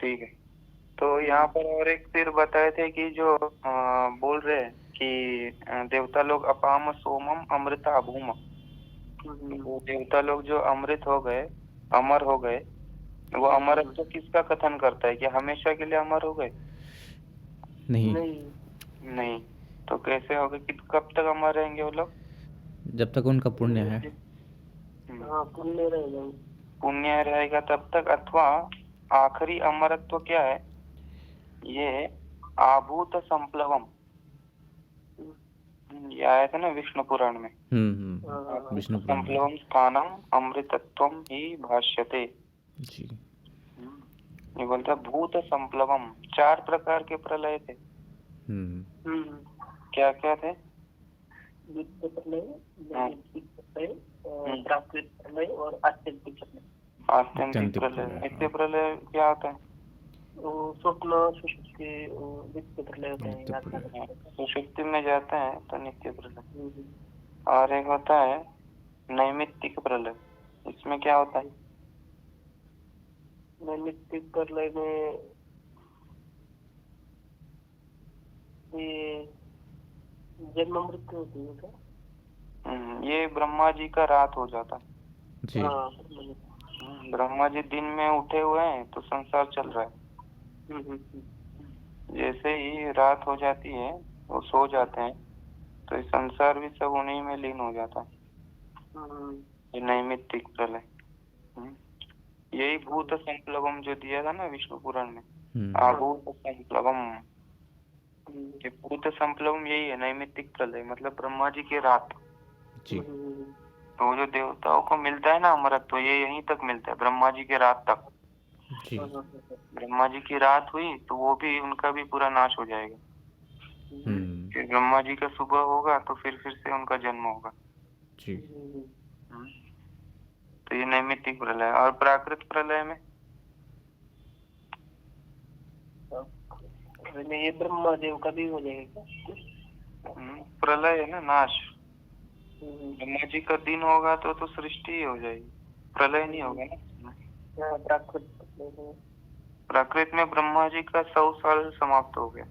ठीक है। तो यहाँ पर और एक फिर बताए थे कि जो बोल रहे हैं कि देवता लोग अपाम सोमम अमृता अभूम, वो देवता लोग जो अमृत हो गए, अमर हो गए, वो अमरत्व तो किसका कथन करता है कि हमेशा के लिए अमर हो गए? नहीं, नहीं। तो कैसे हो गए कि कब तक अमर रहेंगे वो लोग? जब तक उनका पुण्य है। पुण्य रहेगा तब तक, अथवा आखिरी अमरत्व क्या है? ये आभूत संप्लवम, ये आया था ना विष्णु पुराण में। विष्णु पुराण में। संप्लवम स्थानम अमृतत्वम ही भाष्यते। जी। ये बोलता है भूत संप्लवम, 4 प्रकार के प्रलय थे। क्या क्या थे? नित्य प्रलय, हाँ। नैमित्तिक प्रलय, प्राकृतिक प्रलय और आत्यंतिक प्रलय। आत्यंतिक प्रलय, नित्य प्रलय क्या होता है? स्वप्न सुषुप्ति नित्य प्रलय होता है। सुषुप्ति में जाते हैं तो नित्य प्रलय। और एक होता है नैमित्तिक प्रलय, इसमें क्या होता है? नैमित्तिक प्रलय में ये जन्म मृत्यु होती है क्या? ये ब्रह्मा जी का रात हो जाता है। जी। ब्रह्मा जी दिन में उठे हुए हैं तो संसार चल रहा है। जैसे ही रात हो जाती है, वो सो जाते हैं, तो इस संसार भी सब उन्हीं में लीन हो जाता है। ये नैमित्तिक प्रलय। यही भूत संप्लवम जो दिया था ना विष्णु पुराण में, आभूत संप्लवम। ये भूत संप्लवम यही है नैमित्तिक प्रलय, मतलब ब्रह्मा जी की रात। जी। तो जो देवताओं को मिलता है ना अमरत्व, तो ये यहीं तक मिलता है, ब्रह्मा जी की रात तक। जी। ब्रह्मा जी की रात हुई तो वो भी, उनका भी पूरा नाश हो जाएगा। फिर ब्रह्मा जी का सुबह होगा तो फिर से उनका जन्म होगा। जी। तो ये नैमित्तिक प्रलय। और प्राकृत प्रलय में ये ब्रह्मा देव का भी हो जाएगा। प्रलय है ना, नाश। ब्रह्मा जी का दिन होगा तो सृष्टि ही हो जाएगी, प्रलय नहीं होगा ना। प्राकृत में ब्रह्मा जी का 100 साल समाप्त हो गया।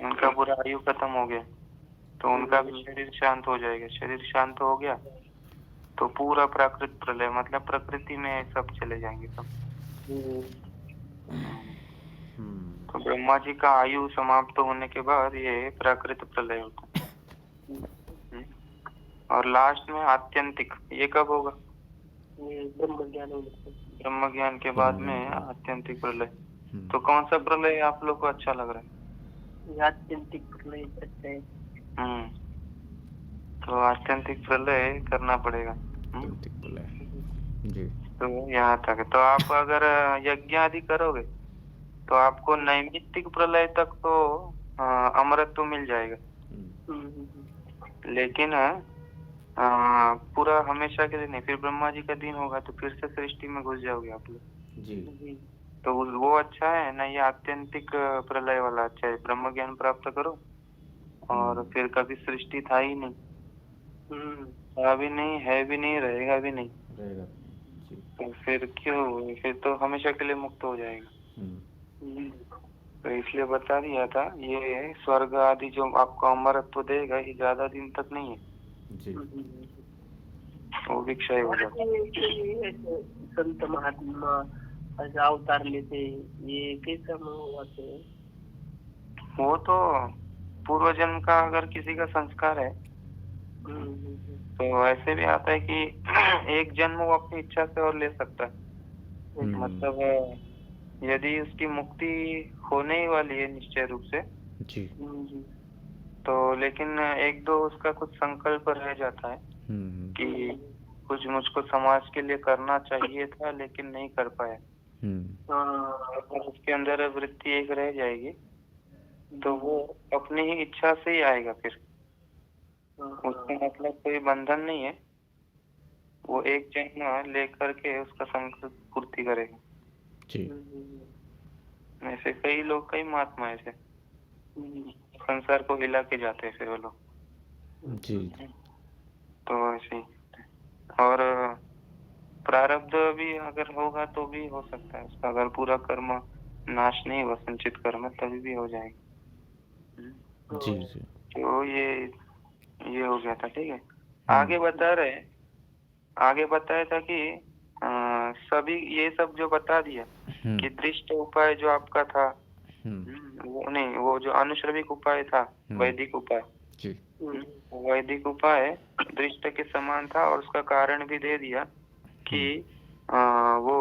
उनका पूरा आयु खत्म हो गया, तो उनका भी शरीर शांत हो जाएगा। शरीर शांत हो गया तो पूरा प्राकृत प्रलय, मतलब प्रकृति में सब चले जाएंगे सब। तो ब्रह्मा जी का आयु समाप्त होने के बाद ये प्राकृत प्रलय होता है। और लास्ट में आत्यंतिक, ये कब होगा? ब्रह्म ज्ञान के बाद में आत्यंतिक प्रलय। तो कौन सा प्रलय आप लोग को अच्छा लग रहा है? आत्यंतिक प्रलय अच्छा है। तो आत्यंतिक प्रलय करना पड़ेगा। आत्यंतिक प्रलय। जी। तो यहाँ तक है। तो आप अगर यज्ञ आदि करोगे तो आपको नैमित्तिक प्रलय तक तो अमरत्व मिल जाएगा, लेकिन पूरा हमेशा के लिए नहीं। फिर ब्रह्मा जी का दिन होगा तो फिर से सृष्टि में घुस जाओगे आप लोग। जी। तो वो अच्छा है ना, ये आत्यंतिक प्रलय वाला अच्छा है? ब्रह्म ज्ञान प्राप्त करो और फिर कभी सृष्टि था ही नहीं, था भी नहीं, है भी नहीं, रहेगा भी नहीं, तो फिर क्यों? फिर तो हमेशा के लिए मुक्त हो जाएगा। तो इसलिए बता दिया था, ये स्वर्ग आदि जो आपको अमरत्व देगा ये ज्यादा दिन तक नहीं है। जी। वो भी क्षय हो जाता है। संत महात्मा अवतार लेते, ये कैसा होते हैं? वो तो पूर्व जन्म का अगर किसी का संस्कार है तो ऐसे भी आता है कि एक जन्म वो अपनी इच्छा से और ले सकता है। मतलब यदि उसकी मुक्ति होने ही वाली है निश्चय रूप से, जी। तो लेकिन एक दो उसका कुछ संकल्प रह जाता है कि कुछ मुझको समाज के लिए करना चाहिए था लेकिन नहीं कर पाया, तो उसके अंदर वृत्ति एक रह जाएगी, तो वो अपनी ही इच्छा से ही आएगा। फिर उसका मतलब कोई बंधन नहीं है, वो एक जन्म लेकर के उसका संकल्प पूर्ति करेगा। जी। ऐसे कई लोग, कई महात्मा ऐसे संसार को हिला के जाते हैं फिर वो लोग। जी। तो ऐसे ही। और प्रारब्ध भी अगर होगा तो भी हो सकता है उसका, अगर पूरा कर्म नाश नहीं हुआ, संचित कर्म, तभी भी हो जाएगा। जी जी तो ये हो गया था, ठीक है। आगे बता रहे, आगे बताया था कि सभी ये सब जो बता दिया कि दृष्ट उपाय जो आपका था, वो नहीं, वो जो अनुश्रविक उपाय था, वैदिक उपाय, वैदिक उपाय दृष्ट के समान था, और उसका कारण भी दे दिया कि वो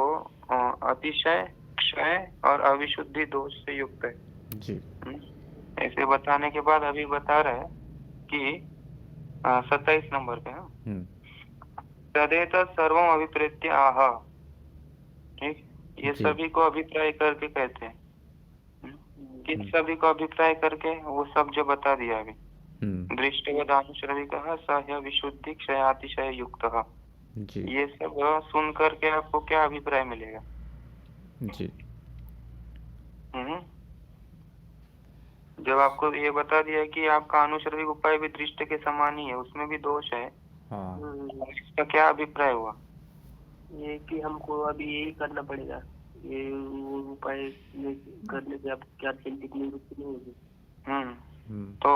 अतिशय, क्षय और अविशुद्धि दोष से युक्त है जी। ऐसे बताने के बाद अभी बता रहे हैं कि 27 नंबर पे तदेत सर्वम अभिप्रेत्य आह, ठीक, ये सभी को अभिप्राय करके कहते हैं। किस सभी को अभिप्राय करके? वो सब जो बता दिया अभी, दृष्टवदानुश्रविकः सह विशुद्धि क्षयातिशय युक्तः, ये सब सुन करके आपको क्या अभिप्राय मिलेगा जी? जब आपको ये बता दिया कि आपका अनुश्रविक उपाय भी दृष्ट के समान ही है, उसमें भी दोष है, इसका क्या अभिप्राय हुआ? ये कि हमको अभी यही करना पड़ेगा, ये उपाय करने से आप क्या चिंतित निवृत्ति नहीं होगी। तो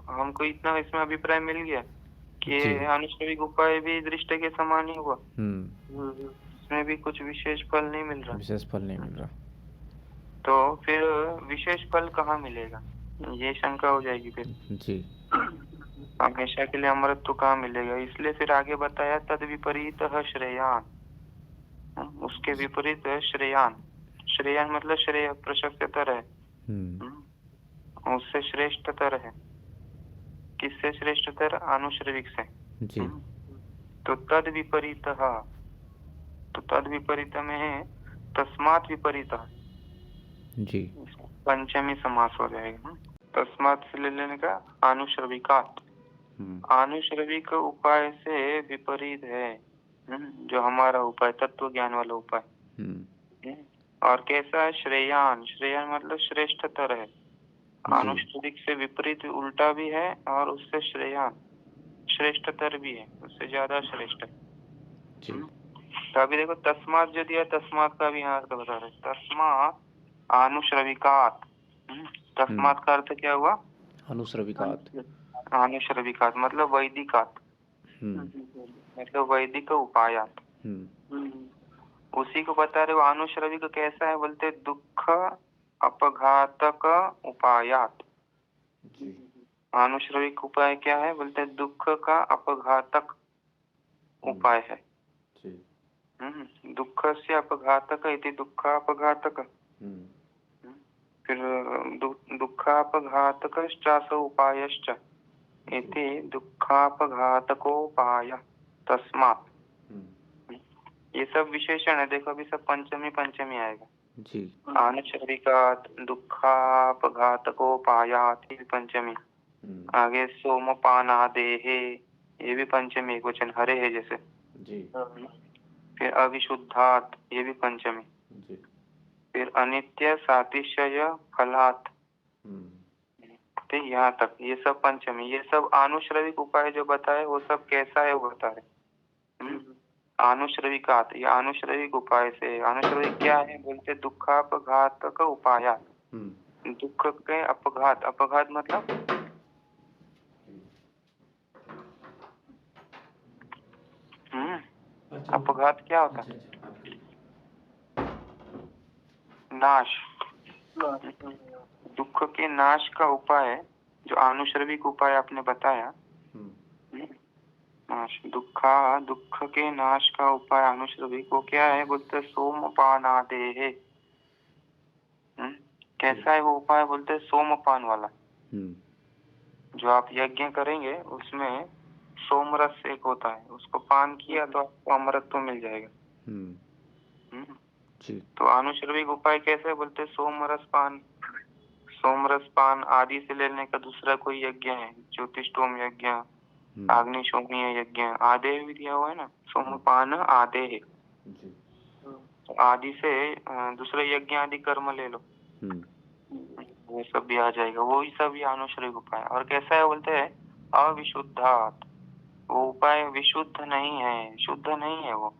हमको इतना इसमें अभिप्राय मिल गया कि अनुश्रविक उपाय भी दृष्ट के समान ही हुआ, इसमें भी कुछ विशेष फल नहीं मिल रहा, विशेष फल नहीं मिल रहा। तो फिर विशेष फल कहाँ मिलेगा, ये शंका हो जाएगी फिर जी। हमेशा के लिए अमृत कहाँ मिलेगा? इसलिए फिर आगे बताया तद विपरीत श्रेयान, उसके विपरीत श्रेयान, श्रेयान मतलब श्रेय, प्रशस्ततर है, उससे श्रेष्ठतर है। किससे श्रेष्ठतर? अनुश्रविक से जी। तो तद विपरीत, तो तद विपरीत में है तस्मात् विपरीत जी, पंचमी समास हो जाएगा। तस्मात् से ले लेने का अनुश्रविकात, अनुश्रविक उपाय से विपरीत है जो हमारा उपाय, तत्व ज्ञान वाला उपाय। और कैसा है? श्रेयान, श्रेयान मतलब श्रेष्ठतर है, अनुश्रविक से विपरीत उल्टा भी है, और उससे श्रेयान श्रेष्ठतर भी है, उससे ज्यादा श्रेष्ठ है। तो अभी देखो तस्मात् जो दिया, तस्मात् का भी यहाँ अर्थ बता रहे, तस्मात् अनुश्रविकात, तस्मात् का अर्थ क्या हुआ? अनुश्रविकात, अनुश्रविकात मतलब वैदिकात, मतलब वैदिक उपायात, उसी को बता रहे हो। अनुश्रविक कैसा है? बोलते दुख अपघातक उपायात, अनुश्रविक उपाय क्या है? बोलते दुख का अपघातक उपाय है। दुख से अपघातक इति दुखापघातक, फिर दुखापघातकश्च उपायश्च इति दुखापघातकोपाय तस्मात्, ये सब विशेषण है। देखो अभी सब पंचमी पंचमी आएगा जी। अनुश्रविकात, दुखापघातकोपायात पंचमी, आगे सोमपानादेहे, ये भी पंचमी एक वचन, हरे है जैसे जी। फिर अविशुद्धात, ये भी पंचमी जी। फिर अनित्य सातिशय फलात, ठीक, यहाँ तक ये सब पंचमी। ये सब अनुश्रविक उपाय जो बताए वो सब कैसा है वो बता रहे। अनुश्रविकात, ये अनुश्रविक उपाय से, अनुश्रविक क्या है? बोलते दुखापघातक उपाय, दुख के अपघात, अपघात मतलब अपघात क्या होता है? नाश, दुख के नाश का उपाय जो अनुश्रविक उपाय आपने बताया, नाश, दुख के नाश का उपाय अनुश्रविक, वो क्या है? बोलते सोमपानादेहे, कैसा है वो उपाय? बोलते सोमपान वाला, जो आप यज्ञ करेंगे उसमें सोमरस एक होता है, उसको पान किया तो आपको अमृत तो मिल जाएगा जी। तो अनुश्रविक उपाय कैसे? बोलते सोमरस पान, सोमरस पान आदि से लेने का दूसरा कोई यज्ञ है, ज्योतिषोम यज्ञ, अग्निशोमीय यज्ञ, आदे भी दिया हुआ है ना, सोमपान आदे है, तो आदि से दूसरे यज्ञ आदि कर्म ले लो, वो सब भी आ जाएगा, वो ही सब अनुश्रविक उपाय। और कैसा है? बोलते हैं अविशुद्धात, वो उपाय विशुद्ध नहीं है, शुद्ध नहीं है वो,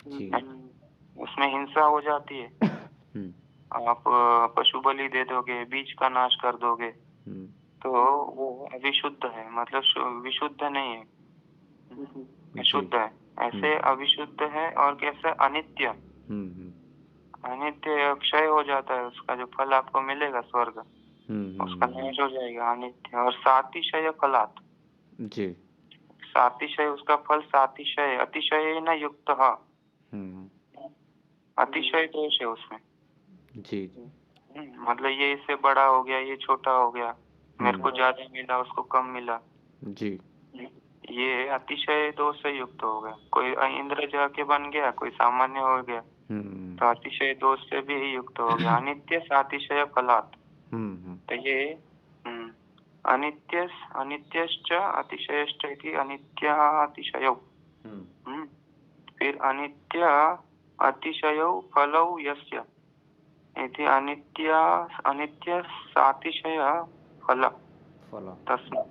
उसमें हिंसा हो जाती है। आप पशु बलि दे दोगे, बीज का नाश कर दोगे, तो वो अविशुद्ध है, मतलब विशुद्ध नहीं है, अशुद्ध है। ऐसे अविशुद्ध है। और कैसे अनित्य, अनित्य क्षय हो जाता है, उसका जो फल आपको मिलेगा स्वर्ग, उसका नाश हो जाएगा, अनित्य। और सातिशय फलात् जी, सातिशय उसका फल, सातिशय अतिशय न युक्त, अतिशय दोष है उसमें जी। मतलब ये इससे बड़ा हो गया, ये छोटा हो गया, मेरे को ज्यादा मिला, उसको कम मिला जी, ये अतिशय दोष से युक्त हो गया। कोई इंद्र जाके बन गया, कोई सामान्य हो गया, तो अतिशय दोष से भी युक्त हो गया। अनित्य सातिशय फलात्, तो ये अनित्यश्च अतिशयश्च इति अनित्यातिशयौ। फिर अनित्य अतिशयौ फलौ यस्य इति अनित्य सातिशय फल तस्मात्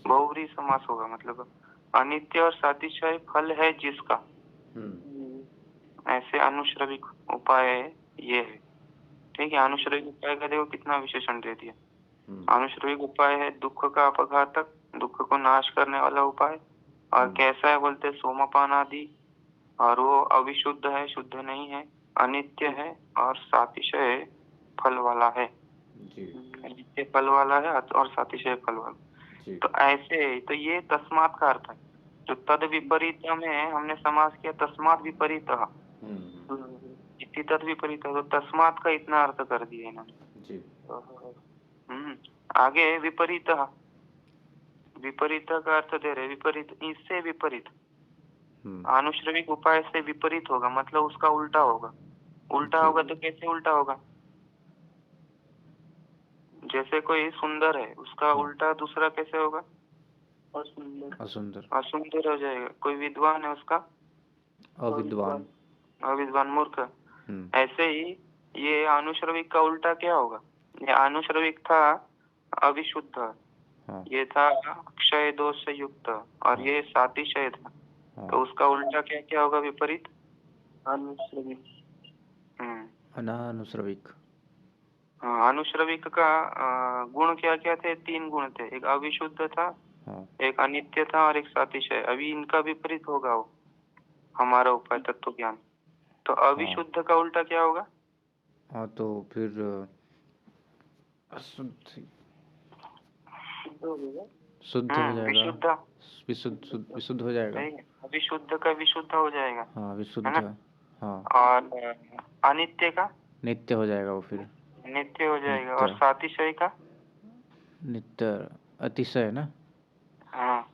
बहुव्रीहि समास होगा, मतलब अनित्य और सातिशय फल है जिसका, ऐसे अनुश्रविक उपाय ये है। ठीक है, अनुश्रविक उपाय का देखो कितना विशेषण दे दिया। अनुश्रविक उपाय है दुख का अपघातक, दुख को नाश करने वाला उपाय। और कैसा है बोलते सोमपान आदि, और वो अविशुद्ध है, शुद्ध नहीं है, अनित्य है और सातिशय फल वाला है जी, अनित्य फल वाला है और सातिशय फल वाला। तो ऐसे, तो ये तस्मात् का अर्थ है। जो तद विपरीत में हमने समास किया, तस्मात् विपरीत, इति तद विपरीत, तो तस्मात् का इतना अर्थ कर दिया इन्होंने जी। आगे विपरीत, विपरीत का अर्थ दे रहे, विपरीत इससे विपरीत, अनुश्रविक उपाय से विपरीत होगा, मतलब उसका उल्टा होगा। उल्टा होगा तो कैसे उल्टा होगा? जैसे कोई सुंदर है, उसका उल्टा दूसरा कैसे होगा? असुंदर, असुंदर हो जाएगा। कोई विद्वान है, उसका अविद्वान, अविद्वान मूर्ख। ऐसे ही ये अनुश्रविक का उल्टा क्या होगा? ये अनुश्रविक था अविशुद्ध, ये था क्षय दोष से युक्त, और ये सातिशय था, तो उसका उल्टा क्या क्या होगा? विपरीत अनुश्रविक। अनानुश्रविक। हाँ, अनुश्रविक का गुण क्या क्या थे? 3 गुण थे, एक अविशुद्ध था, एक अनित्य था और एक सातिशय। अभी इनका विपरीत होगा वो हमारा उपाय तत्व ज्ञान। तो अविशुद्ध का उल्टा क्या होगा? हाँ, तो फिर अशुद्ध, शुद्ध हो जाएगा, विशुद्ध, विशुद्ध हो जाएगा, विशुद्ध का विशुद्ध हो जाएगा। हाँ, विशुद्ध, हाँ। और अनित्य का नित्य हो जाएगा, वो फिर नित्य हो जाएगा। और सातिशय का नित्य अतिशय ना, हाँ,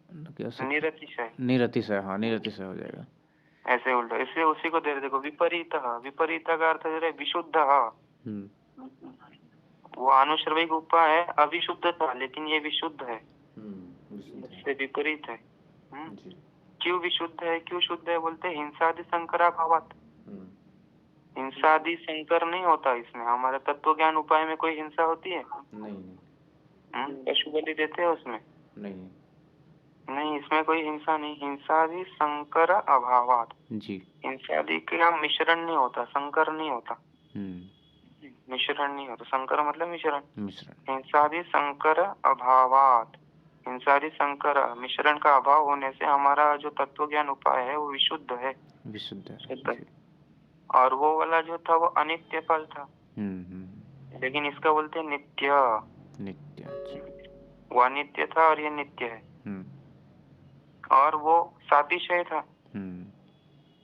निरतिशय, निरतिशय, हाँ, निरतिशय हो जाएगा। ऐसे उल्टा, इसलिए उसी को दे रहे। देखो विपरीत, विपरीत का अर्थ दे रहे विशुद्ध। वो अनुश्रविक उपाय है, अविशुद्ध था, लेकिन ये विशुद्ध है, इससे विपरीत है। क्यों विशुद्ध है, क्यों शुद्ध है? बोलते हिंसादि संकरा भावात, हिंसादि संकर नहीं होता इसमें। हमारे तत्व ज्ञान उपाय में कोई हिंसा होती है? नहीं। पशु बलि देते हैं उसमें? नहीं, इसमें कोई हिंसा नहीं। हिंसादि संकर अभावात जी, हिंसादि का मिश्रण नहीं होता, संकर नहीं होता, मिश्रण नहीं होता। संकर मतलब मिश्रण। हिंसादि संकर अभावात, हिंसादि संकर मिश्रण का अभाव होने से हमारा जो तत्व ज्ञान उपाय है वो विशुद्ध है, विशुद्ध है। और वो वाला जो था वो अनित्य फल था, लेकिन इसका बोलते हैं नित्य। नित्य, वो अनित्य था और ये नित्य है। और वो सातिशय था,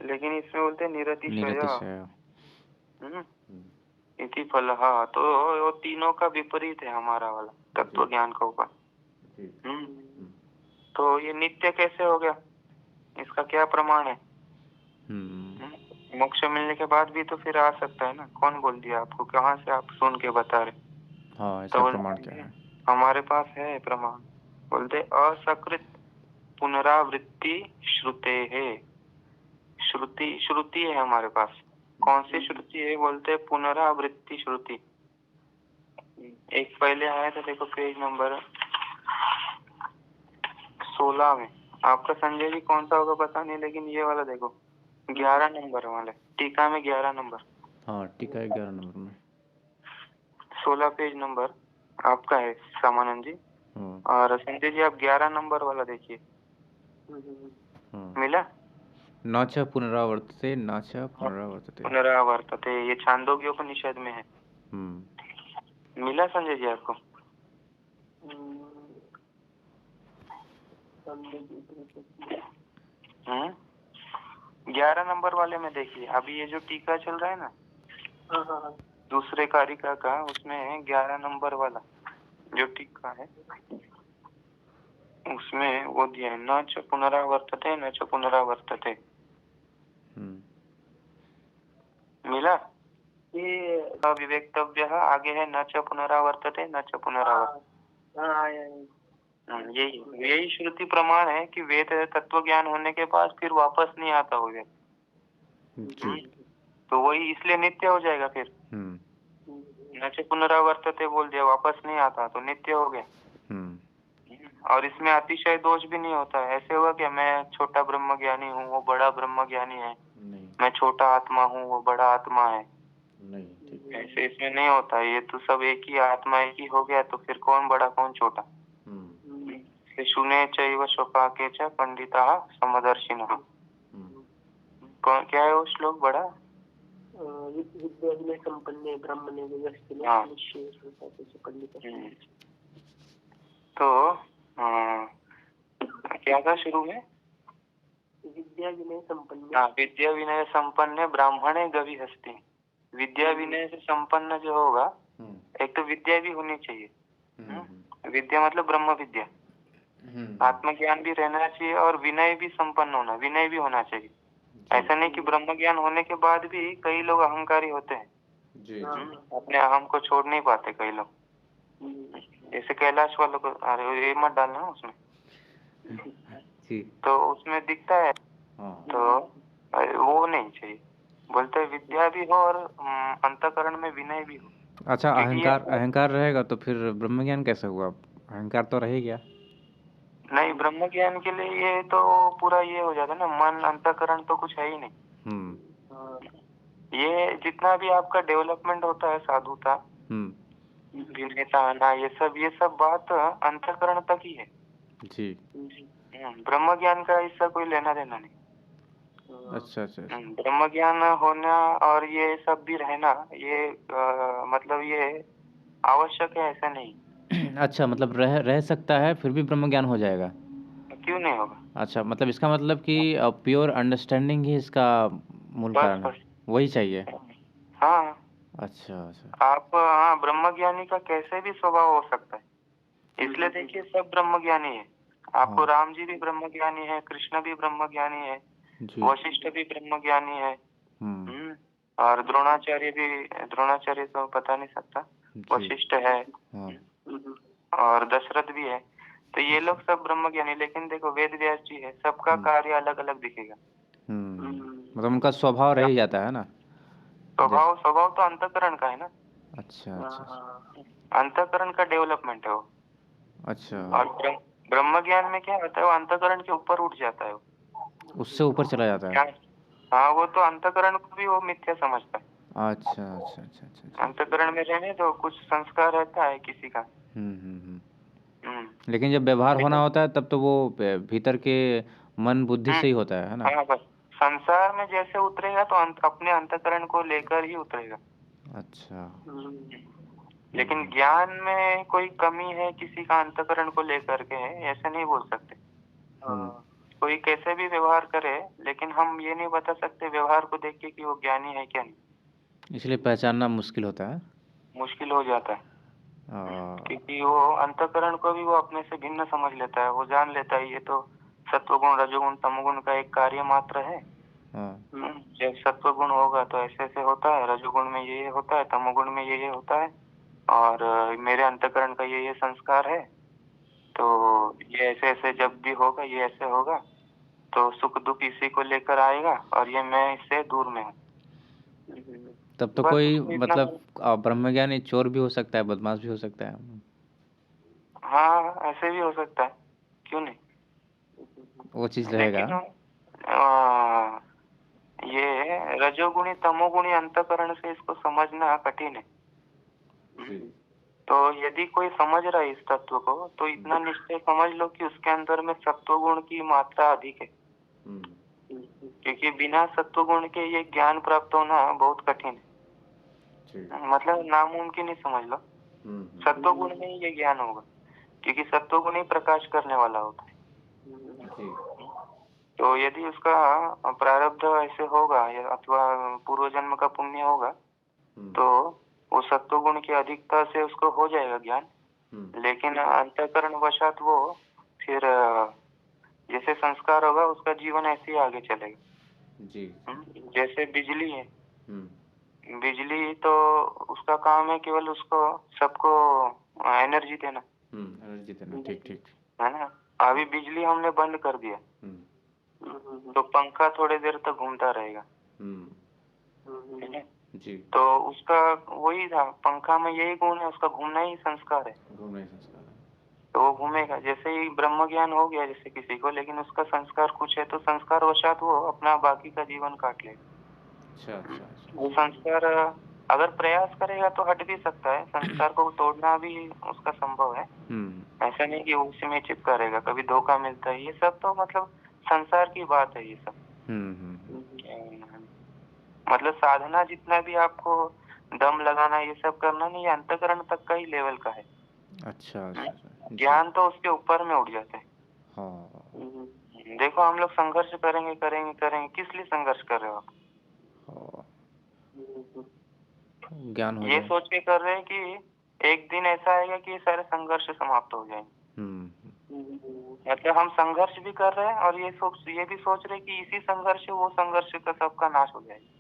लेकिन इसमें बोलते हैं निरतिशय। इति फल। तो वो तीनों का विपरीत है हमारा वाला तत्व ज्ञान का उपाय। तो ये नित्य कैसे हो गया? इसका क्या प्रमाण है? मोक्ष मिलने के बाद भी तो फिर आ सकता है ना। कौन बोल दिया आपको? कहाँ से आप सुन के बता रहे? हाँ, इसका प्रमाण क्या है? हमारे पास है प्रमाण। बोलते असकृत पुनरावृत्ति श्रुते है। श्रुति है हमारे पास। कौन सी श्रुति है? बोलते पुनरावृत्ति श्रुति। एक पहले आया था, देखो पेज नंबर 16 में, आपका संजय जी कौन सा होगा पता नहीं, लेकिन ये वाला देखो 11 नंबर वाले, टीका में 11 नंबर। हाँ टीका 11 नंबर में 16 पेज नंबर आपका है सामानंद जी। और संजय जी आप 11 नंबर वाला देखिए। मिला? न च पुनरावर्तते न च पुनरावर्तते। पुनरावर्तते, ये छांदोग्योपनिषद में है। मिला संजय जी आपको? 11 नंबर वाले में देखिए, अभी ये जो टीका चल रहा है ना दूसरे कारिका का, उसमें 11 नंबर वाला जो टीका है उसमें वो दिया है न च पुनरावर्तते न च पुनरावर्तते। मिला? ये विवेक्तव्य आगे है न च पुनरावर्तते न च पुनरावर्तते। यही श्रुति प्रमाण है कि वेद तत्व ज्ञान होने के बाद फिर वापस नहीं आता हो गया, तो वही इसलिए नित्य हो जाएगा। फिर न च पुनरावर्तते बोल दिया, वापस नहीं आता तो नित्य हो गया। और इसमें अतिशय दोष भी नहीं होता है। ऐसे हुआ कि मैं छोटा ब्रह्म ज्ञानी हूँ, वो बड़ा ब्रह्म ज्ञानी है, मैं छोटा आत्मा हूँ, वो बड़ा आत्मा है, ऐसे इसमें नहीं होता। ये तो सब एक ही आत्मा, एक ही हो गया, तो फिर कौन बड़ा कौन छोटा। सुने चैव स्वपाके च पंडिता समदर्शिनः। कौन क्या है वो श्लोक बड़ा? विद्या विनय संपन्ने ब्राह्मणे व्यवस्थिने तो क्या था शुरू में? विद्या विनय संपन्न। हाँ, विद्या विनय संपन्न ब्राह्मणे गवि हस्ती। विद्या विनय से संपन्न जो होगा, एक तो विद्या भी होनी चाहिए। विद्या मतलब ब्रह्म विद्या, आत्मज्ञान भी रहना चाहिए और विनय भी संपन्न होना, विनय भी होना चाहिए। ऐसा नहीं कि ब्रह्म ज्ञान होने के बाद भी कई लोग अहंकारी होते हैं, अपने अहम को छोड़ नहीं पाते कई लोग। जैसे कैलाश वालों को, अरे ये मत डालना उसमें, तो उसमें दिखता है। तो वो नहीं चाहिए, बोलते विद्या भी हो और अंतःकरण में विनय भी हो। अच्छा, अहंकार रहेगा तो फिर ब्रह्म ज्ञान कैसे हुआ? अहंकार तो रह गया। नहीं, ब्रह्म ज्ञान के लिए ये तो पूरा ये हो जाता है ना, मन अंतःकरण तो कुछ है ही नहीं। ये जितना भी आपका डेवलपमेंट होता है, साधुता, विनयता आना, ये सब बात अंतःकरण तक ही है जी। ब्रह्म ज्ञान का इससे कोई लेना देना नहीं। अच्छा। ब्रह्म ज्ञान होना और ये सब भी रहना, ये मतलब ये आवश्यक है, ऐसा नहीं। अच्छा, मतलब रह सकता है फिर भी ब्रह्म ज्ञान हो जाएगा? क्यों नहीं होगा? अच्छा, मतलब इसका मतलब कि प्योर अंडरस्टैंडिंग ही इसका मूल कारण है, वही चाहिए। हाँ। अच्छा। आप ब्रह्म ज्ञानी का कैसे भी स्वभाव हो सकता है, इसलिए देखिए सब ब्रह्म ज्ञानी है। आपको राम जी भी ब्रह्म ज्ञानी है, कृष्ण भी ब्रह्म ज्ञानी है, वशिष्ठ भी ब्रह्म ज्ञानी है, और द्रोणाचार्य तो पता नहीं सकता, वशिष्ठ है, और दशरथ भी है। तो ये लोग सब ब्रह्म ज्ञानी। लेकिन देखो वेद व्यास जी है, सबका कार्य अलग अलग दिखेगा। मतलब उनका स्वभाव रह ही जाता है ना। स्वभाव तो अंतःकरण का है ना। अच्छा। अंतःकरण का डेवलपमेंट है वो। अच्छा। और ब्रह्म ज्ञान में क्या होता है, वो अंतःकरण के ऊपर उठ जाता है, उससे ऊपर चला जाता है। हाँ, वो तो अंतःकरण को भी वो मिथ्या समझता है। अच्छा। अंतःकरण में रहने तो कुछ संस्कार रहता है किसी का। लेकिन जब व्यवहार होना होता है तब तो वो भीतर के मन बुद्धि से ही होता है ना। हाँ, बस संसार में जैसे उतरेगा तो अपने अंतःकरण को लेकर ही उतरेगा। अच्छा। लेकिन ज्ञान में कोई कमी है किसी का अंतःकरण को लेकर के है, ऐसे नहीं बोल सकते। कोई कैसे भी व्यवहार करे, लेकिन हम ये नहीं बता सकते व्यवहार को देख के कि वो ज्ञानी है क्या नहीं। इसलिए पहचानना मुश्किल होता है, मुश्किल हो जाता है। क्योंकि वो अंतःकरण को भी वो अपने से भिन्न समझ लेता है, वो जान लेता है ये तो सत्वगुण रजोगुण तमोगुण का एक कार्य मात्र है। जब सत्वगुण होगा तो ऐसे ऐसे होता है, रजोगुण में ये होता है, तमोगुण में ये होता है, और मेरे अंतःकरण का ये संस्कार है, तो ये ऐसे ऐसे जब भी होगा ये ऐसे होगा, तो सुख दुख इसी को लेकर आएगा, और ये मैं इससे दूर में हूँ। तब तो कोई मतलब ब्रह्मज्ञानी चोर भी हो सकता है, बदमाश भी हो सकता है। हाँ, ऐसे भी हो सकता है, क्यों नहीं। वो चीज रहेगा। लेकिन ये रजोगुणी तमोगुणी अंतकरण से इसको समझना कठिन है। तो यदि कोई समझ रहा है इस तत्व को, तो इतना निश्चय समझ लो कि उसके अंदर में सत्वगुण की मात्रा अधिक है। क्योंकि बिना सत्वगुण के ये ज्ञान प्राप्त होना बहुत कठिन है, मतलब नामुमकिन ही समझ लो। सत्वगुण में ही ये ज्ञान होगा, क्योंकि सत्वगुण ही प्रकाश करने वाला होता है। तो यदि उसका प्रारब्ध ऐसे होगा अथवा पूर्व जन्म का पुण्य होगा, तो वो सत्वगुण की अधिकता से उसको हो जाएगा ज्ञान। लेकिन अंतःकरण वशात वो फिर जैसे संस्कार होगा उसका जीवन ऐसे ही आगे चलेगा जी। जैसे बिजली है, बिजली तो उसका काम है केवल उसको सबको एनर्जी देना। एनर्जी देना, ठीक ठीक है ना। अभी बिजली हमने बंद कर दिया तो पंखा थोड़ी देर तक घूमता रहेगा जी। तो उसका वही था, पंखा में यही गुण है, उसका घूमना ही संस्कार है, घूमना ही संस्कार है। तो वो घूमेगा। जैसे ही ब्रह्म ज्ञान हो गया जैसे किसी को, लेकिन उसका संस्कार कुछ है तो संस्कार वशात वो अपना बाकी का जीवन काट लेगा। अच्छा। वो संस्कार अगर प्रयास करेगा तो हट भी सकता है, संस्कार को तोड़ना भी उसका संभव है। ऐसा नहीं कि उसी में चिपका रहेगा, कभी धोखा मिलता है। ये सब तो मतलब संसार की बात है ये सब। मतलब साधना जितना भी आपको दम लगाना ये सब करना नहीं, अंतःकरण तक का ही लेवल का है। अच्छा। ज्ञान तो उसके ऊपर में उठ जाता है। हाँ। देखो हम लोग संघर्ष करेंगे, किस लिए संघर्ष कर रहे हो आप? ज्ञान हो ये सोच के कर रहे हैं कि एक दिन ऐसा आएगा कि ये सारे संघर्ष समाप्त हो जाएंगे। मतलब हम संघर्ष भी कर रहे हैं और ये भी सोच रहे हैं कि इसी संघर्ष से वो संघर्ष का सबका नाश हो जाएगा।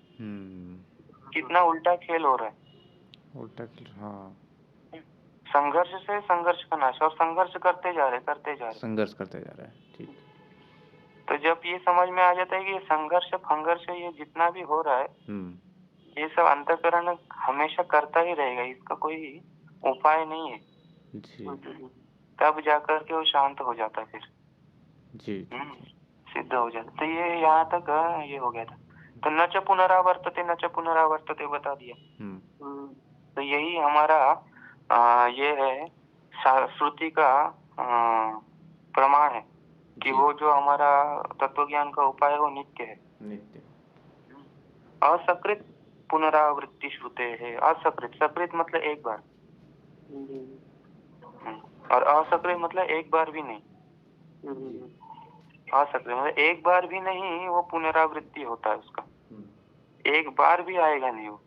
कितना उल्टा खेल हो रहा है। उल्टा खेल, हाँ। संघर्ष से संघर्ष का नाश, और संघर्ष करते जा रहे संघर्ष करते जा रहे हैं, ठीक। तो जब ये समझ में आ जाता है कि ये संघर्ष फंघर्ष ये जितना भी हो रहा है ये सब अंतःकरण हमेशा करता ही रहेगा, इसका कोई उपाय नहीं है जी। तब जाकर के वो शांत हो जाता है फिर जी। सिद्ध हो जाता। तो ये यहाँ तक ये हो गया था। तो न च पुनरावर्तते बता दिया। तो यही हमारा ये है श्रुति का प्रमाण है कि वो जो हमारा तत्व ज्ञान का उपाय है वो नित्य है। नित्य। असकृत पुनरावृत्ति श्रुते है। असकृत, सकृत मतलब एक बार, और असकृत मतलब एक बार भी नहीं। असकृत मतलब एक बार भी नहीं, वो पुनरावृत्ति होता है उसका, एक बार भी आएगा नहीं वो,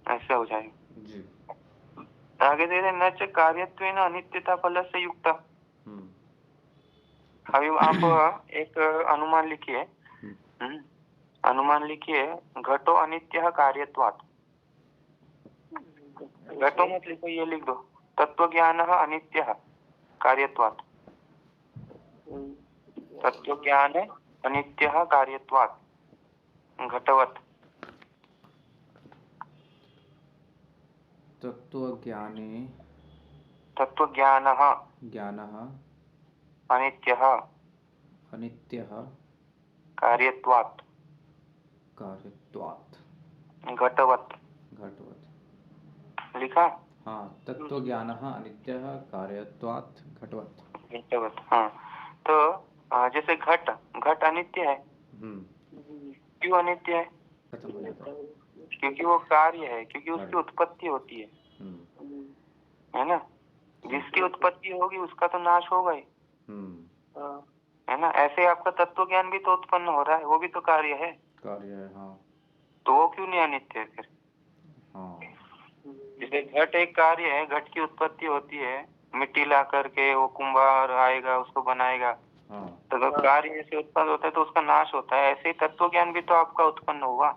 ऐसा हो जाएगा जी। आगे दे रहे न च कार्यत्वेन अनित्यता फल से युक्त। अभी आप एक अनुमान लिखिए, अनुमान लिखिए, घटो अनित्य कार्यत्वात्। घटो मत लिखो, ये लिख दो, तत्व ज्ञान अनित्य कार्यत्वात्। तत्व ज्ञान अनित्य कार्यत्वात् घटवत्। तत्वज्ञाने ज्ञानः अनित्यः कार्यत्वात् घटवत्। लिखा? हाँ, तत्वज्ञानः अनित्यः कार्यत्वात् घटवत्। हाँ, तो जैसे घट अनित्य है। क्यों अनित्य है? क्योंकि वो कार्य है, क्योंकि उसकी उत्पत्ति होती है ना। जिसकी उत्पत्ति होगी उसका तो नाश होगा ही, है ना। ऐसे आपका तत्व ज्ञान भी तो उत्पन्न हो रहा है, वो भी तो कार्य है। हाँ। तो वो क्यों नहीं अनित्य है फिर? हाँ। जैसे घट एक कार्य है, घट की उत्पत्ति होती है, मिट्टी ला करके वो कुंभार आएगा उसको बनाएगा। हाँ। तो जब कार्य से उत्पन्न होता है तो उसका नाश होता है, ऐसे ही तत्व ज्ञान भी तो आपका उत्पन्न हुआ।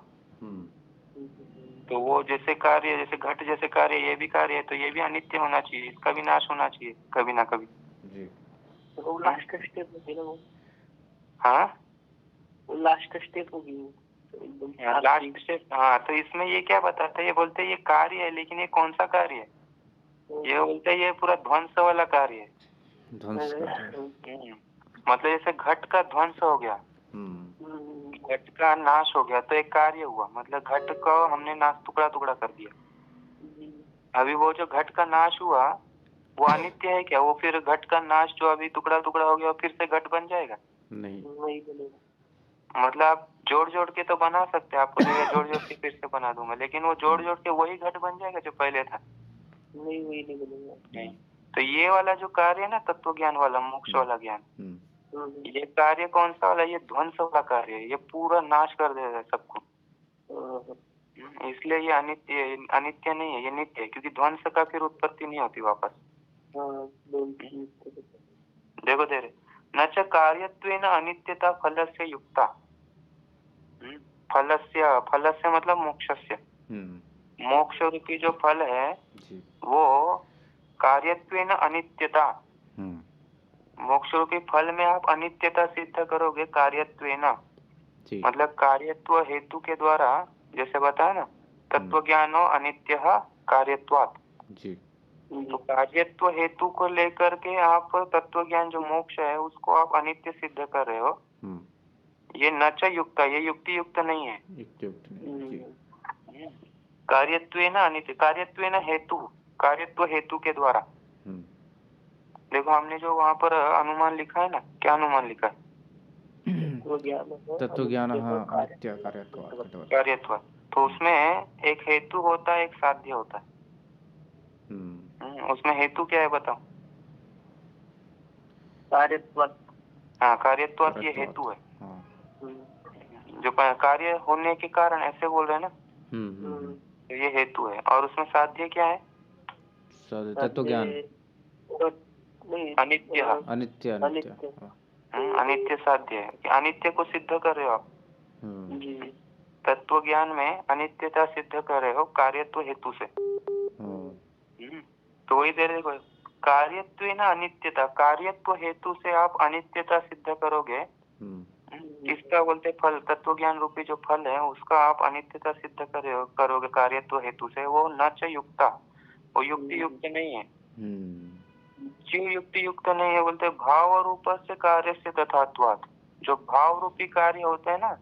तो वो जैसे कार्य, जैसे घट जैसे कार्य ये भी कार्य है, तो ये भी अनित्य होना चाहिए, इसका भी नाश होना चाहिए कभी ना कभी जी। तो लास्ट स्टेप होगी ना वो। हाँ, लास्ट स्टेप होगी लास्ट स्टेप। हाँ, तो इसमें ये क्या बताता है, ये बोलते हैं ये कार्य है, लेकिन ये कौन सा कार्य है? ये बोलते हैं ये पूरा ध्वंस वाला कार्य है। ध्वंस कार्य। मतलब जैसे घट का ध्वंस हो गया, घट का नाश हो गया तो एक कार्य हुआ, मतलब घट को हमने नाश टुकड़ा टुकड़ा कर दिया। अभी वो जो घट का नाश हुआ वो अनित्य है क्या? वो फिर घट का नाश जो अभी टुकड़ा टुकड़ा हो गया फिर से घट बन जाएगा? नहीं। मतलब आप जोड़ जोड़ के तो बना सकते हैं, आपको जोड़ जोड़ के फिर से बना दूंगा, लेकिन वो जोड़ जोड़ के वही घट बन जाएगा जो पहले था? नहीं, वही नहीं बनेगा। नहीं। तो ये वाला जो कार्य है ना, तत्व ज्ञान वाला, मोक्ष वाला ज्ञान, ये कार्य कौन सा वाला? ये ध्वंस वाला कार्य है, ये पूरा नाश कर देगा सबको। इसलिए ये अनित्य नहीं है, ये नित्य है, क्योंकि ध्वंस का फिर उत्पत्ति नहीं होती वापस। देखो दे रहे न च कार्यत्वेन अनित्यता फलस्य युक्ता। फलस्य मतलब मोक्षस्य। मोक्ष रूपी जो फल है वो कार्यत्वेन अनित्यता, मोक्ष रूपी फल में आप अनित्यता सिद्ध करोगे कार्यत्वेन, मतलब कार्यत्व हेतु के द्वारा, जैसे बताया ना तत्व ज्ञानो अनित्य कार्यत्वात्। तो कार्यत्व हेतु को लेकर के आप तत्व ज्ञान जो मोक्ष है उसको आप अनित्य सिद्ध कर रहे हो। ये न च युक्त, ये युक्ति युक्त नहीं है। कार्यत्वेन अनित्य, कार्यत्वेन हेतु, कार्यत्व हेतु के द्वारा। देखो हमने जो वहाँ पर अनुमान लिखा है ना, क्या अनुमान लिखा है? तत्व ज्ञान अनित्य कार्यत्व। तो उसमें एक हेतु होता है, एक साध्य होता है। उसमें हेतु क्या है बताओ? कार्यत्वात्। हाँ, कार्यत्वात् ये हेतु है। जो कार्य होने के कारण ऐसे बोल रहे हैं ना, तो ये हेतु है। और उसमें साध्य क्या है? तत्व ज्ञान अनित्य। अनित्य साध्य है, अनित्य को सिद्ध कर रहे हो आप। तत्व ज्ञान में अनित्यता सिद्ध कर रहे हो कार्यत्व हेतु से। तो वही दे रहे हो, कार्यत्वेन अनित्यता, कार्यत्व हेतु से आप अनित्यता सिद्ध करोगे। किसका बोलते फल? तत्व ज्ञान रूपी जो फल है उसका आप अनित्यता सिद्ध करोगे कार्यत्व हेतु से। वो न च युक्ता, वो युक्ति युक्त नहीं है। क्यों युक्ति युक्त नहीं है बोलते? भाव रूप से कार्य से तथात्वात्। जो भाव रूपी कार्य होते हैं ना,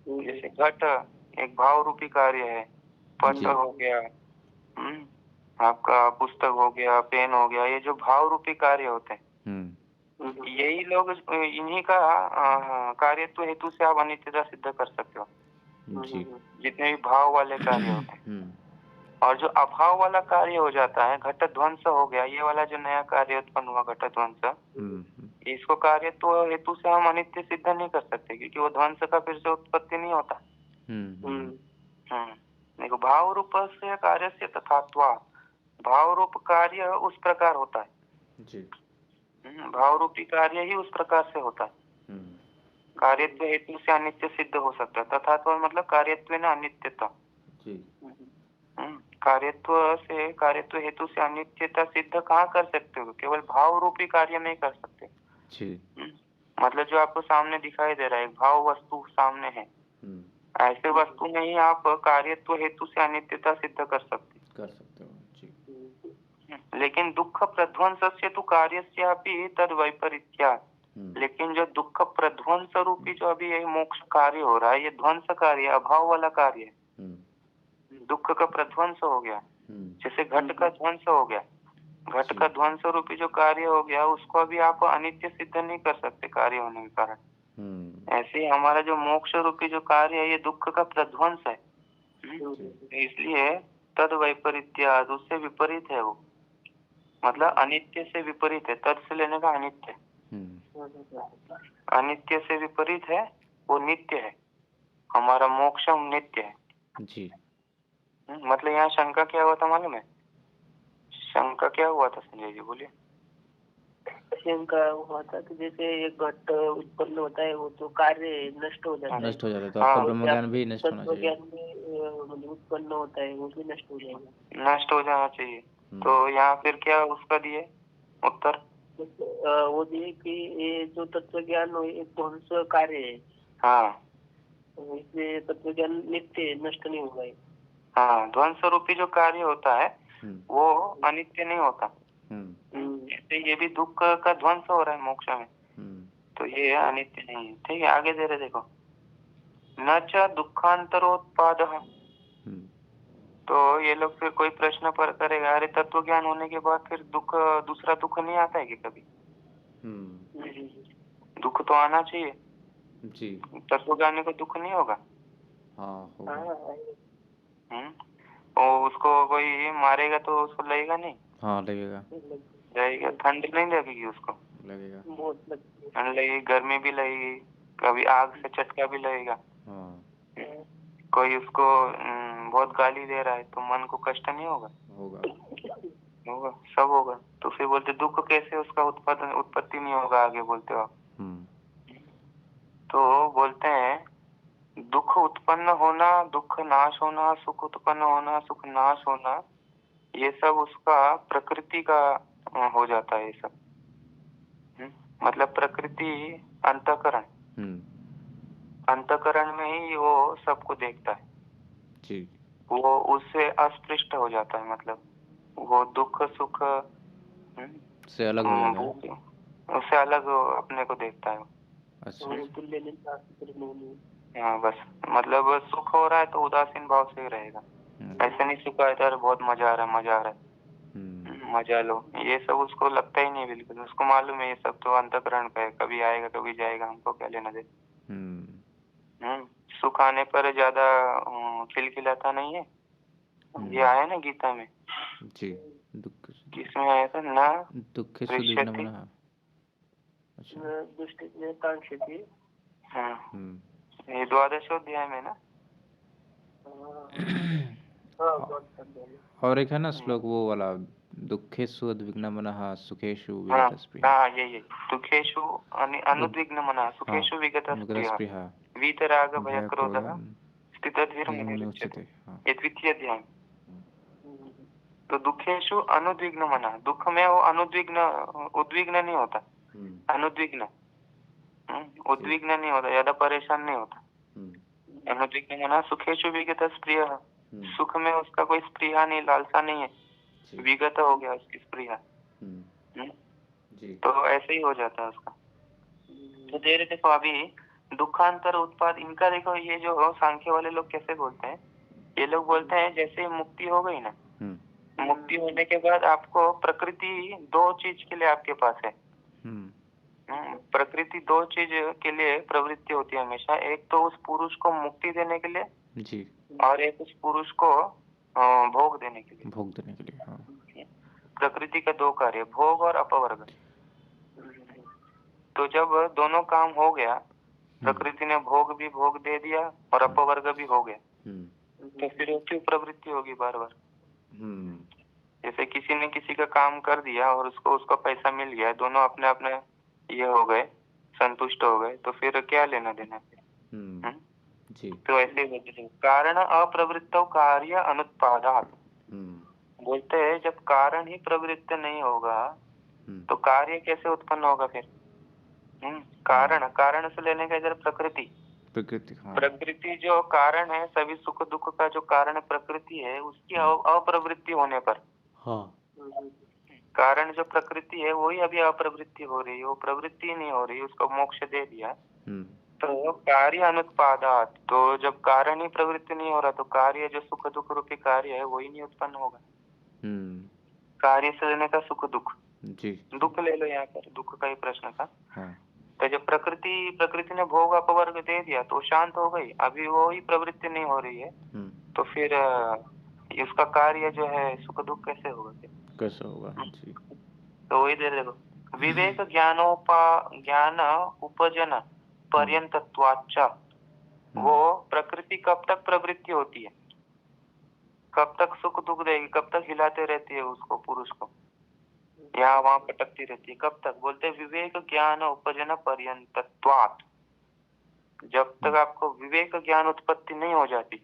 जैसे घट एक भाव रूपी कार्य है, पट हो गया, आपका पुस्तक हो गया, पेन हो गया, ये जो भाव रूपी कार्य होते हैं, यही लोग इन्हीं का कार्यत्व हेतु से आप अनित्यता सिद्ध कर सकते हो। जितने भी भाव वाले कार्य होते हैं। और जो अभाव वाला कार्य हो जाता है, घट ध्वंस हो गया, ये वाला जो नया कार्य उत्पन्न हुआ घट ध्वंस, इसको कार्यत्व हेतु से हम अनित्य सिद्ध नहीं कर सकते, क्योंकि वो ध्वंस का फिर से उत्पत्ति नहीं होता। देखो भाव रूप से कार्य से तथात्वा, भाव रूप कार्य उस प्रकार होता है। भाव रूपी कार्य ही उस प्रकार से होता है। कार्यत्व हेतु से अनित्य सिद्ध हो सकता है। तथात्वा मतलब कार्यत्व न अनित्यता। कार्यत्व हेतु से अनित्यता सिद्ध कहाँ कर सकते हो? केवल भाव रूपी कार्य नहीं कर सकते। मतलब जो आपको सामने दिखाई दे रहा है, भाव वस्तु सामने है, ऐसे वस्तु में ही आप कार्यत्व हेतु से अनित्यता सिद्ध कर सकते हो। लेकिन दुख प्रध्वंस से तो कार्यस्यापि तद वैपरीत्या। लेकिन जो दुख प्रध्वंस रूपी जो अभी ये मोक्ष कार्य हो रहा है, ये ध्वंस कार्य, अभाव वाला कार्य है। दुख का प्रध्वंस हो गया, जैसे घट का ध्वंस हो गया, घट का ध्वंस रूपी जो कार्य हो गया उसको अभी आप अनित्य सिद्ध नहीं कर सकते कार्य होने के कारण। ऐसे ही हमारा जो मोक्ष रूपी जो कार्य है, ये दुख का प्रध्वंस है। इसलिए तद वैपरीत्याद, उससे विपरीत है वो, मतलब अनित्य से विपरीत है। तद से लेने का अनित्य, अनित्य से विपरीत है, वो नित्य है। हमारा मोक्ष नित्य है जी। मतलब यहाँ शंका क्या हुआ था मालूम है? शंका क्या हुआ था संजय जी, बोलिए। शंका हुआ था कि जैसे एक घट उत्पन्न होता है, वो तो कार्य नष्ट हो जाता है, तो आपका ब्रह्म ज्ञान भी नष्ट होना चाहिए। ज्ञान में उत्पन्न होता है, वो भी नष्ट हो जाएगा, नष्ट हो जाना चाहिए। तो यहाँ फिर क्या उसका दिए उत्तर? वो दिए कि ये जो तत्व ज्ञान एक ध्वंस कार्य है, हाँ, इसलिए तत्व ज्ञान नित्य नष्ट नहीं होगा। हाँ, ध्वंस रूपी जो कार्य होता है वो अनित्य नहीं होता। जैसे ये भी दुख का ध्वंस हो रहा है मोक्ष में, तो ये अनित्य नहीं है। ठीक है, आगे दे रहे देखो, न च दुखांतरोत्पाद। तो ये लोग फिर कोई प्रश्न पर करेगा, अरे तत्व ज्ञान होने के बाद फिर दुख, दूसरा दुख नहीं आता है कि कभी? दुख तो आना चाहिए जी। तत्व ज्ञानी को दुख नहीं होगा? हाँ होगा। और उसको कोई मारेगा तो उसको लगेगा नहीं? हाँ लगेगा। लगेगा। ठंड नहीं लगेगी उसको? लगेगा। ठंड लगेगी, गर्मी भी लगेगी, कभी आग से चटका भी लगेगा। हाँ कोई उसको बहुत गाली दे रहा है तो मन को कष्ट नहीं होगा? होगा। होगा, सब होगा। तो फिर बोलते दुख कैसे उसका उत्पत्ति नहीं होगा, आगे बोलते हो आप। तो बोलते हैं दुख उत्पन्न होना, दुख नाश होना, सुख उत्पन्न होना, सुख नाश होना, ये सब उसका प्रकृति का हो जाता है ये सब। मतलब प्रकृति अंतःकरण, अंतःकरण में ही वो सबको देखता है जी। वो उससे अस्पृष्ट हो जाता है, मतलब वो दुख सुख से अलग हो जाता है, उससे अलग अपने को देखता है। अच्छा। हाँ बस, मतलब सुख हो रहा है तो उदासीन भाव से ही रहेगा। ऐसे नहीं सुख आया तो बहुत मजा आ रहा है, मजा आ रहा है, मजा लो, ये सब उसको लगता ही नहीं बिल्कुल। उसको मालूम है ये सब तो अंतःकरण का है, कभी आएगा कभी जाएगा, हमको क्या लेना दे। सुख आने पर ज्यादा खिलखिलाता नहीं है। ये आया ना गीता में जी। दुख किसमें आया था ना, दुखे सुदिग्नमनः। अच्छा। हाँ ये 12वें अध्याय में ना। और एक है ना श्लोक वो वाला, दुखेषु उद्विग्नमनः सुखेषु हाँ विगतस्पृहः। हाँ ये दुखेषु अनुद्विग्नमनः सुखेषु विगतस्पृहः वीतराग भयक्रोधः स्थितधीर्मुनिरुच्यते। ये द्वितीय अध्याय। तो दुखेषु अनुद्विग्नमनः, दुख में वो अनुद्विग्न, उद्विग्न नहीं होता, अनुद्विग्न, उद्विग्न नहीं होता, ज्यादा परेशान नहीं होता। अनुद्विग्न सुखेषु विगतस्पृहः, सुख में उसका कोई स्पृहा नहीं, लालसा नहीं है, विगत हो गया उसकी स्पृहा। तो ऐसे ही हो जाता है उसका। तो दे रहे देखो अभी दुखांतर उत्पाद, इनका देखो ये जो सांख्य वाले लोग कैसे बोलते हैं, ये लोग बोलते हैं जैसे मुक्ति हो गई ना, मुक्ति होने के बाद आपको प्रकृति दो चीज के लिए आपके पास है। प्रकृति दो चीज के लिए प्रवृत्ति होती है हमेशा, एक तो उस पुरुष को मुक्ति देने के लिए जी, और एक उस पुरुष को भोग देने के लिए। भोग देने के लिए, हाँ। प्रकृति का दो कार्य, भोग और अपवर्ग। तो जब दोनों काम हो गया, प्रकृति ने भोग भी भोग दे दिया और अपवर्ग भी हो गया, तो फिर क्यों प्रवृत्ति होगी बार बार? जैसे किसी ने किसी का काम कर दिया और उसको उसका पैसा मिल गया, दोनों अपने अपने ये हो गए, संतुष्ट हो गए, तो फिर क्या लेना देना फिर? जी। तो ऐसे ही कारण अप्रवृत्तो कार्य अनुत्पादात्, बोलते हैं जब कारण ही प्रवृत्त नहीं होगा तो कार्य कैसे उत्पन्न होगा फिर? कारण, कारण से लेने का इधर प्रकृति, प्रकृति, हाँ। प्रकृति जो कारण है, सभी सुख दुख का जो कारण प्रकृति है, उसकी अप्रवृत्ति होने पर, हाँ, कारण जो प्रकृति है वही अभी अप्रवृत्ति हो रही है, वो प्रवृत्ति नहीं हो रही, उसको मोक्ष दे दिया, तो कार्य अनुत्पादात्, तो जब कारण ही प्रवृत्ति नहीं हो रहा तो कार्य जो सुख दुख रूपी कार्य है वही नहीं उत्पन्न होगा। कार्य से लेने का सुख दुख, जी, दुख ले लो यहाँ पर, दुख का ही प्रश्न था, हाँ। तो जब प्रकृति ने भोग अपवर्ग दे दिया तो शांत हो गई, अभी वो ही प्रवृत्ति नहीं हो रही है, तो फिर उसका कार्य जो है सुख दुख कैसे होगा, कैसे होगा? जी। तो वही दे देखो, विवेक ज्ञान उपजन पर्यंतत्वाच्च, वो प्रकृति कब तक प्रवृत्ति होती है, कब तक सुख दुख देगी, कब तक हिलाते रहती है उसको, पुरुष को, यहाँ वहां पटकती रहती है, कब तक? बोलते विवेक ज्ञान उपजन पर्यंतत्वात्, जब तक आपको विवेक ज्ञान उत्पत्ति नहीं हो जाती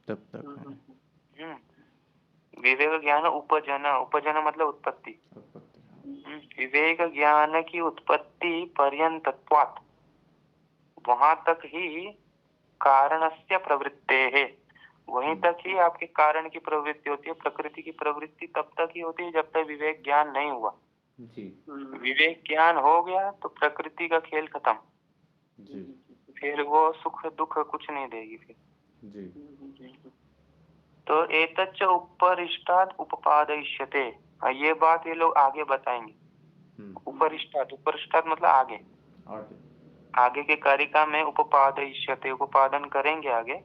तब तक। विवेक ज्ञान उपजन, उपजन मतलब उत्पत्ति, विवेक ज्ञान की उत्पत्ति पर्यंतत्वात्, वहां तक ही कारणस्य प्रवृत्तेः, वहीं तक ही आपके कारण की प्रवृत्ति होती है। प्रकृति की प्रवृत्ति तब तक ही होती है जब तक विवेक ज्ञान नहीं हुआ, जी विवेक ज्ञान हो गया तो प्रकृति का खेल खत्म। जी फिर वो सुख दुख कुछ नहीं देगी फिर। जी तो एतच्च उपरिष्टात् उपपादयिष्यते, ये बात ये लोग आगे बताएंगे। उपरिष्टात्, उपरिष्टात् मतलब आगे, आगे आगे के कारिका में उपपादयिष्यते, उपादन करेंगे आगे।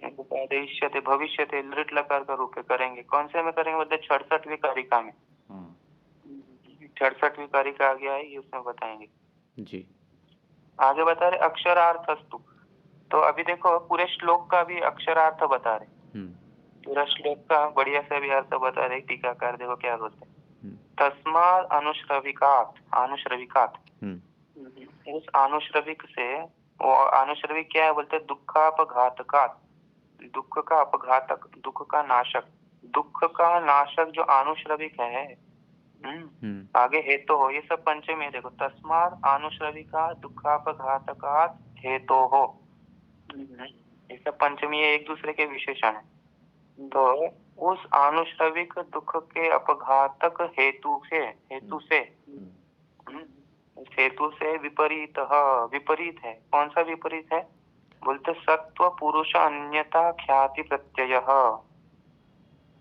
उपपादयिष्यते भविष्यते लृट लकार का रूप करेंगे। कौन से में करेंगे मतलब 66वीं कारिका में। 66वीं कारिका आगे आएगी उसमें बताएंगे जी। आगे बता रहे अक्षरार्थस्तु। तो अभी देखो पूरे श्लोक का भी अक्षरार्थ बता रहे, पूरा श्लोक का बढ़िया से भी अर्थ बता रहे। टीकाकार देखो क्या बोलते हैं, तस्मात् अनुश्रविकात्, अनुश्रविकात् उस अनुश्रविक से, वो अनुश्रविक क्या है बोलते, दुखापघातकात्, दुख का अपघातक, दुख का नाशक, दुख का नाशक जो अनुश्रविक है। आगे हेतु हो, ये सब पंचमी है देखो, तस्मात् अनुश्रविका दुखापघातकात् हेतु हो, ये सब पंचमी है, एक दूसरे के विशेषण है। तो उस अनुश्रविक दुख के अपघातक हेतु से, हेतु से विपरीत, विपरीत है। कौन सा विपरीत है बोलते, सत्व पुरुष अन्यता ख्याति प्रत्यय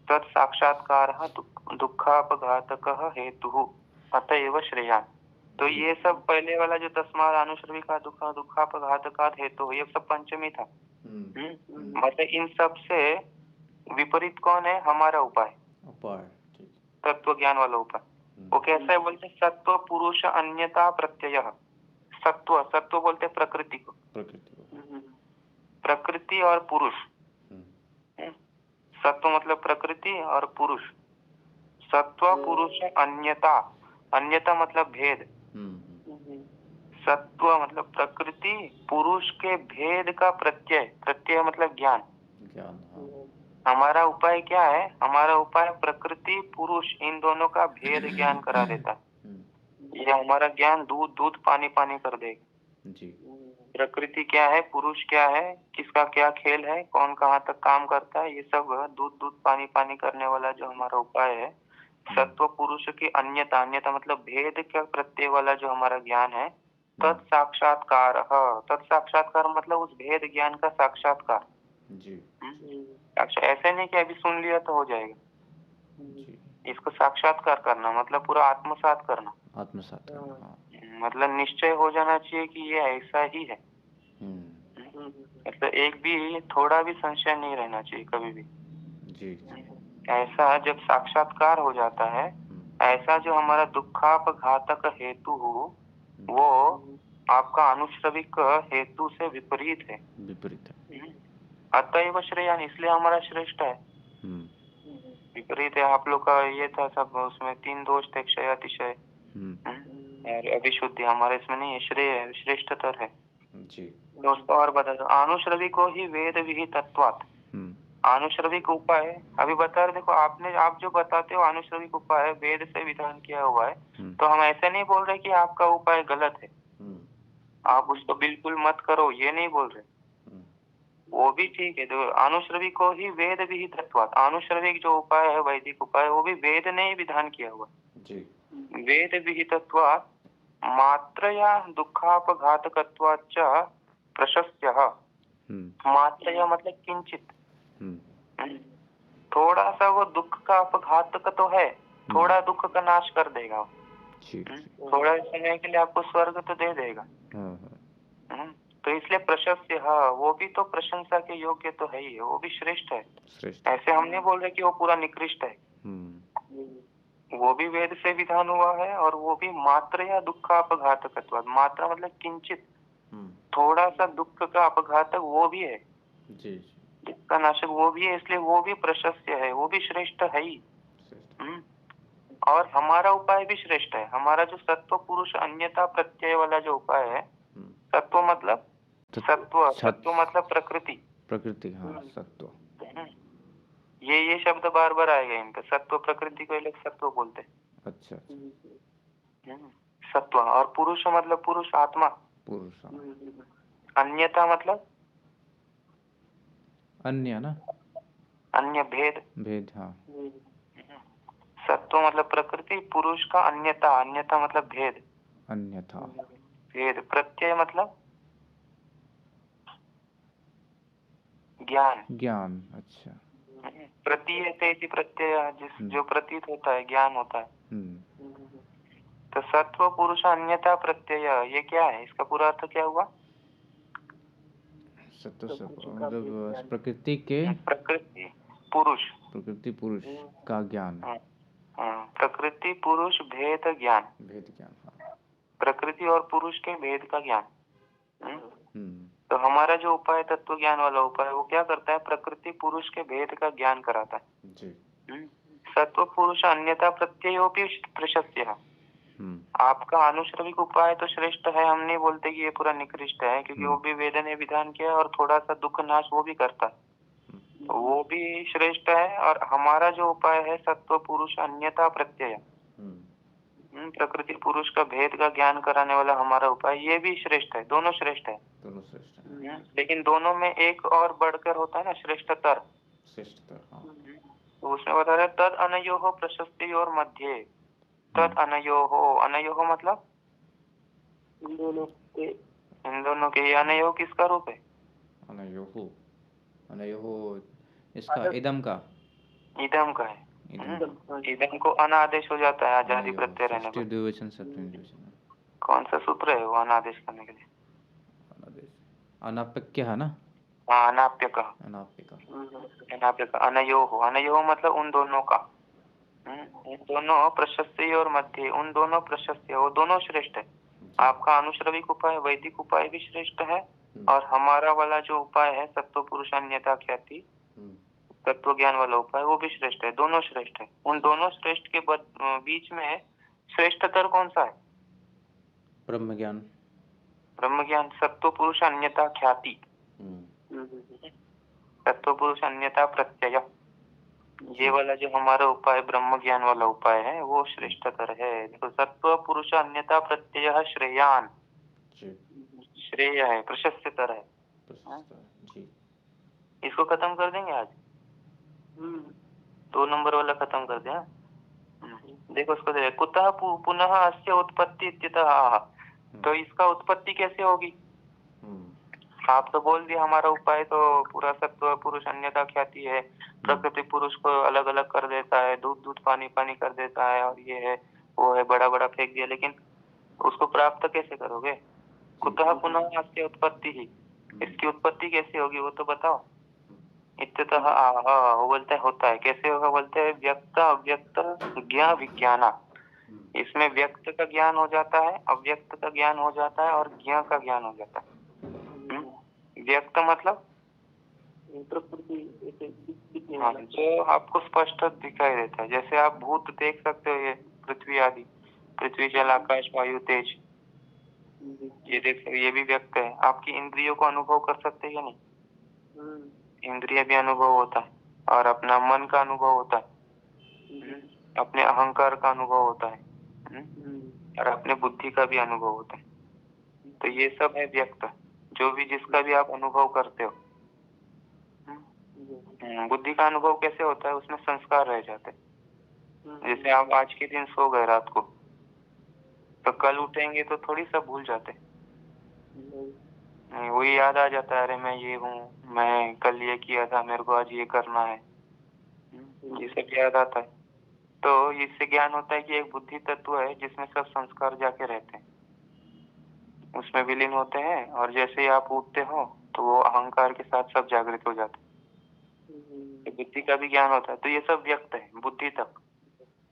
तत्साक्षात्कार दुखापघातक हेतु अतएव श्रेयान्। तो ये सब पहले वाला जो तस्मात् अनुश्रविका दुखापघातकात् हेतु, ये सब पंचमी था। मतलब इन सब से विपरीत कौन है, हमारा उपाय, तत्व ज्ञान वाला उपाय। वो कैसा है बोलते, सत्व पुरुष अन्यता प्रत्यय। सत्व, सत्व बोलते प्रकृति को, प्रकृति और पुरुष। सत्व मतलब प्रकृति और पुरुष। सत्व पुरुष अन्यता, अन्यता मतलब भेद। सत्व मतलब प्रकृति, पुरुष के भेद का प्रत्यय, प्रत्यय मतलब ज्ञान। हमारा उपाय क्या है, हमारा उपाय प्रकृति पुरुष इन दोनों का भेद ज्ञान करा देता है। ये हमारा ज्ञान दूध दूध पानी पानी कर देगा जी। प्रकृति क्या है, पुरुष क्या है, किसका क्या खेल है, कौन कहाँ तक काम करता है, ये सब दूध दूध पानी पानी करने वाला जो हमारा उपाय है। सत्व पुरुष की अन्यता, अन्यता मतलब भेद का प्रत्यय वाला जो हमारा ज्ञान है। तत्साक्षात्कार, तत्साक्षात्कार मतलब उस भेद ज्ञान का साक्षात्कार जी। अच्छा, ऐसे नहीं कि अभी सुन लिया तो हो जाएगा जी। इसको साक्षात्कार करना मतलब पूरा आत्मसात करना, आत्मसात करना, मतलब निश्चय हो जाना चाहिए कि ये ऐसा ही है। मतलब एक भी थोड़ा भी संशय नहीं रहना चाहिए कभी भी जी। ऐसा जब साक्षात्कार हो जाता है, ऐसा जो हमारा दुखापघातक हेतु हो वो आपका अनुश्रविक हेतु से विपरीत है, विपरीत है। अतएव श्रेयान्, इसलिए हमारा श्रेष्ठ है। विपरीत है आप लोग का ये था सब, उसमें 3 दोष थे, क्षय अतिशय और अभिशुद्धि। हमारे इसमें नहीं है, श्रेय श्रेष्ठतर है जी। दोस्तों और बता दो, अनुश्रविक को ही वेद विहितत्वात्, अनुश्रविक उपाय अभी बता रहे। देखो आपने, आप जो बताते हो अनुश्रविक उपाय वेद से विधान किया हुआ है, तो हम ऐसे नहीं बोल रहे कि आपका उपाय गलत है, आप उसको बिल्कुल मत करो, ये नहीं बोल रहे, वो भी ठीक है। तो अनुश्रविक को ही वेद विहितत्वात्, अनुश्रविक जो उपाय है वैदिक उपाय, वो भी वेद ने ही विधान किया हुआ जी। वेद विहितत्वात् मात्रया दुखापघातकत्वाच्च प्रशस्त्यः। मात्रया मतलब किंचित, थोड़ा सा वो दुख का अपघातक तो है, थोड़ा दुख का नाश कर देगा थोड़ा समय के लिए आपको स्वर्ग तो दे देगा। तो इसलिए प्रशस्य, वो भी तो प्रशंसा के योग्य तो है ही, वो भी श्रेष्ठ है। ऐसे हम नहीं बोल रहे कि वो पूरा निकृष्ट है, वो भी वेद से विधान हुआ है और वो भी मात्र या दुख अपघातकत्वात्, मात्रा मतलब किंचित, थोड़ा सा दुख का अपघातक वो भी है जी। दुख का नाशक वो भी है, इसलिए वो भी प्रशस्य है, वो भी श्रेष्ठ है ही। और हमारा उपाय भी श्रेष्ठ है। हमारा जो सत्व पुरुष अन्यता प्रत्यय वाला जो उपाय है, सत्व मतलब सत्व, सत्व मतलब प्रकृति, प्रकृति हाँ सत्व। ये शब्द बार बार आएगा इनका, सत्व प्रकृति को लोग सत्व बोलते हैं। अच्छा, सत्व। और पुरुष मतलब पुरुष आत्मा, पुरुष। अन्यता मतलब अन्य ना, अन्य भेद, भेद हाँ। सत्व सत्व मतलब प्रकृति, पुरुष का अन्यता, अन्यता मतलब भेद, अन्यथा भेद, प्रत्यय मतलब ज्ञान, ज्ञान। अच्छा। प्रतीयते इति प्रत्यय, जिस जो प्रतीत होता है, ज्ञान होता है। तो सत्व पुरुष अन्यथा प्रत्यय, ये क्या है, इसका पूरा अर्थ क्या हुआ? सत्व मतलब प्रकृति के, प्रकृति पुरुष, प्रकृति पुरुष का ज्ञान। प्रकृति पुरुष भेद ज्ञान, भेद ज्ञान। हाँ। प्रकृति और पुरुष के भेद का ज्ञान। तो हमारा जो उपाय तत्व ज्ञान वाला उपाय, वो क्या करता है? प्रकृति पुरुष के भेद का ज्ञान कराता है जी। सत्व पुरुष अन्यथा प्रत्ययोपि प्रशस्त्य। आपका अनुश्रविक उपाय तो श्रेष्ठ है, हम नहीं बोलते कि ये पूरा निकृष्ट है, क्योंकि वो भी वेद ने विधान किया और थोड़ा सा दुख नाश वो भी करता है, तो वो भी श्रेष्ठ है। और हमारा जो उपाय है सत्व पुरुष अन्यथा प्रत्यय, प्रकृति पुरुष का भेद का ज्ञान कराने वाला हमारा उपाय, ये भी श्रेष्ठ है, दोनों श्रेष्ठ है, दोनों श्रेष्ठ है। लेकिन दोनों में एक और बढ़कर होता है ना, श्रेष्ठतर। श्रेष्ठतर, हाँ। तो उसमें बता रहे तद अनयोः प्रशस्ति और मध्य, तद अनयोः, अनयोः मतलब इन दोनों के, ये अनयोः किसका रूप है? अनयोः, अनयोः इसका इदम का, इदम का है। इदम को अनादेश हो जाता है आजादी प्रत्यय रहने पर। द्विवचन सप्तमी द्विवचन। कौन सा सूत्र है वो अनादेश करने के लिए? अनादेश, अनाप्यक है ना? हाँ, अनाप्यक, अनाप्यक, अनाप्यक। अनयोः, अनयोः मतलब उन दोनों का, उन दोनों प्रशस्ति और मध्य, उन दोनों प्रशस्ति, वो दोनों श्रेष्ठ है। आपका अनुश्रविक उपाय वैदिक उपाय भी श्रेष्ठ है, और हमारा वाला जो उपाय है सत्व पुरुष अन्यथा ख्याति तत्व ज्ञान वाला उपाय, वो भी श्रेष्ठ है, दोनों श्रेष्ठ है। उन दोनों श्रेष्ठ के बीच में श्रेष्ठतर कौन सा है? ब्रह्म ज्ञान, ब्रह्म ज्ञान। सत्व पुरुष अन्यथा ख्याति, सत्व पुरुष अन्यथा प्रत्यय, ये वाला जो हमारा उपाय ब्रह्म ज्ञान वाला उपाय है, वो श्रेष्ठतर है। तो सत्व पुरुष अन्यथा प्रत्यय श्रेयान, श्रेय है, प्रशस्तर है। इसको खत्म कर देंगे आज, 2 नंबर वाला खत्म कर दिया। देखो उसको दे, कुतः पुनः अस्य उत्पत्ति इत्यतः, तो इसका उत्पत्ति कैसे होगी? आप तो बोल दिया हमारा उपाय तो पूरा सत्व पुरुष अन्यथा ख्याति है, प्रकृति पुरुष को अलग अलग कर देता है, दूध दूध पानी पानी कर देता है, और ये है वो है, बड़ा बड़ा फेंक दिया, लेकिन उसको प्राप्त कैसे करोगे? कुतः पुनः अस्य उत्पत्ति ही, इसकी उत्पत्ति कैसे होगी वो तो बताओ। इत्यतः वो बोलते हैं होता है, कैसे होगा? बोलते हैं व्यक्त अव्यक्त ज्ञा विज्ञाना, इसमें व्यक्त का ज्ञान हो जाता है, अव्यक्त का ज्ञान हो जाता है, और ज्ञा का ज्ञान हो जाता है। व्यक्त मतलब जो आपको स्पष्ट दिखाई देता है, जैसे आप भूत देख सकते हो, ये पृथ्वी आदि, पृथ्वी जल आकाश वायु तेज, ये देख सकते, ये भी व्यक्त है। आपकी इंद्रियों को अनुभव कर सकते हैं या नहीं? इंद्रिय भी अनुभव होता है, और अपना मन का अनुभव होता है, अपने अहंकार का अनुभव होता है, और अपने बुद्धि का भी अनुभव होता है। तो ये सब है व्यक्त, जो भी जिसका भी आप अनुभव करते हो। बुद्धि का अनुभव कैसे होता है? उसमें संस्कार रह जाते हैं। जैसे आप आज के दिन सो गए रात को, तो कल उठेंगे तो थोड़ी सा भूल जाते, नहीं वही याद आ जाता है, अरे मैं ये हूँ, मैं कल ये किया था, मेरे को आज ये करना है, ये सब याद आता है। तो इससे ज्ञान होता है कि एक बुद्धि तत्व है जिसमें सब संस्कार जाके रहते हैं, उसमें विलीन होते हैं, और जैसे ही आप उठते हो तो वो अहंकार के साथ सब जागृत हो जाते हैं, तो बुद्धि का भी ज्ञान होता है। तो ये सब व्यक्त है,